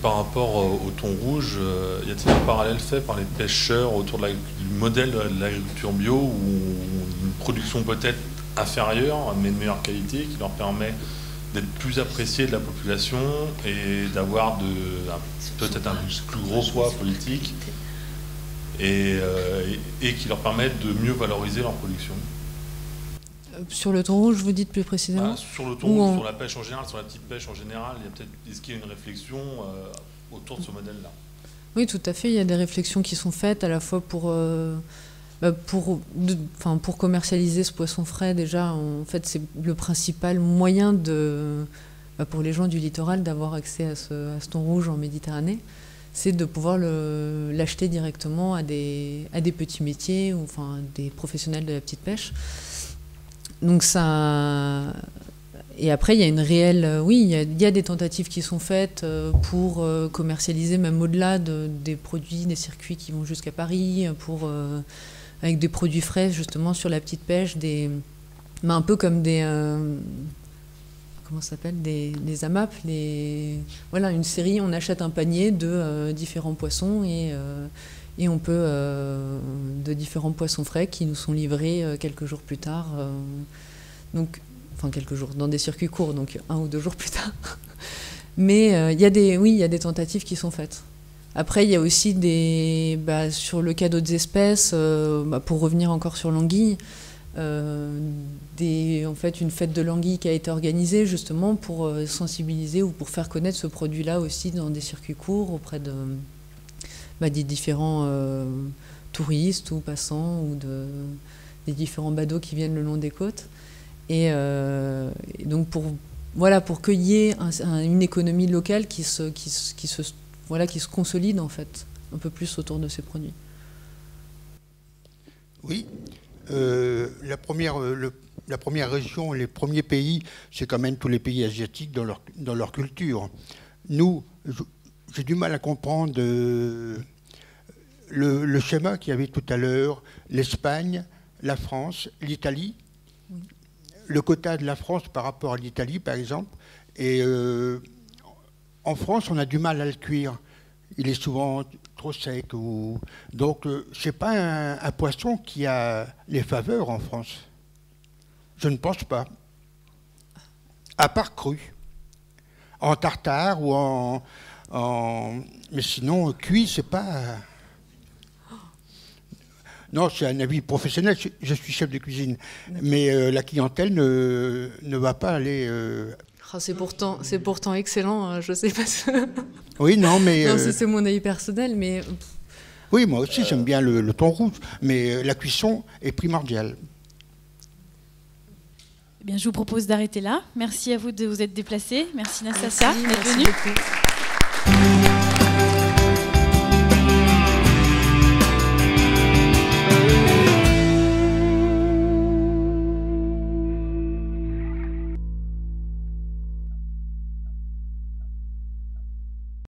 Par rapport au thon rouge, y a-t-il un parallèle fait par les pêcheurs autour du modèle de l'agriculture bio ou une production peut-être inférieure mais de meilleure qualité qui leur permet d'être plus appréciés de la population et d'avoir peut-être un plus gros poids politique et qui leur permettent de mieux valoriser leur production? Sur le thon rouge, vous dites plus précisément? Sur le thon rouge, sur la pêche en général, sur la petite pêche en général, est-ce qu'il y a une réflexion autour de ce modèle-là? Oui, tout à fait. Il y a des réflexions qui sont faites à la fois pour commercialiser ce poisson frais. Déjà, en fait, c'est le principal moyen pour les gens du littoral d'avoir accès à ce thon rouge en Méditerranée. C'est de pouvoir l'acheter directement à des petits métiers ou des professionnels de la petite pêche. Donc ça, Et après, il y a une réelle... oui, il y a des tentatives qui sont faites pour commercialiser, même au-delà des produits, des circuits qui vont jusqu'à Paris, avec des produits frais, justement, sur la petite pêche, mais un peu comme des... comment ça s'appelle, des AMAP, voilà, une série, on achète un panier de différents poissons et on peut... de différents poissons frais qui nous sont livrés quelques jours plus tard. Donc... Enfin, quelques jours, dans des circuits courts, donc 1 ou 2 jours plus tard. Mais il y a des tentatives qui sont faites. Après, il y a aussi sur le cas d'autres espèces, pour revenir encore sur l'anguille, en fait, une fête de l'anguille qui a été organisée justement pour sensibiliser ou pour faire connaître ce produit-là aussi dans des circuits courts auprès des différents touristes ou passants ou des différents badauds qui viennent le long des côtes. Et donc pour qu'il y ait une économie locale qui se consolide en fait un peu plus autour de ces produits. Oui, la première région, les premiers pays, c'est quand même tous les pays asiatiques dans leur culture. Nous, j'ai du mal à comprendre le schéma qu'il y avait tout à l'heure, l'Espagne, la France, l'Italie. Oui. Le quota de la France par rapport à l'Italie, par exemple, et en France, on a du mal à le cuire. Il est souvent trop sec. Donc, ce n'est pas un poisson qui a les faveurs en France. Je ne pense pas. À part cru. En tartare ou mais sinon, cuit, c'est pas... Non, c'est un avis professionnel, je suis chef de cuisine. Mais la clientèle ne va pas aller... C'est pourtant excellent, je sais pas ce... Oui, non, mais... Non, c'est mon avis personnel, mais... Oui, moi aussi, j'aime bien le thon rouge, mais la cuisson est primordiale. Eh bien, je vous propose d'arrêter là. Merci à vous de vous être déplacés. Merci Nastasia d'être venue.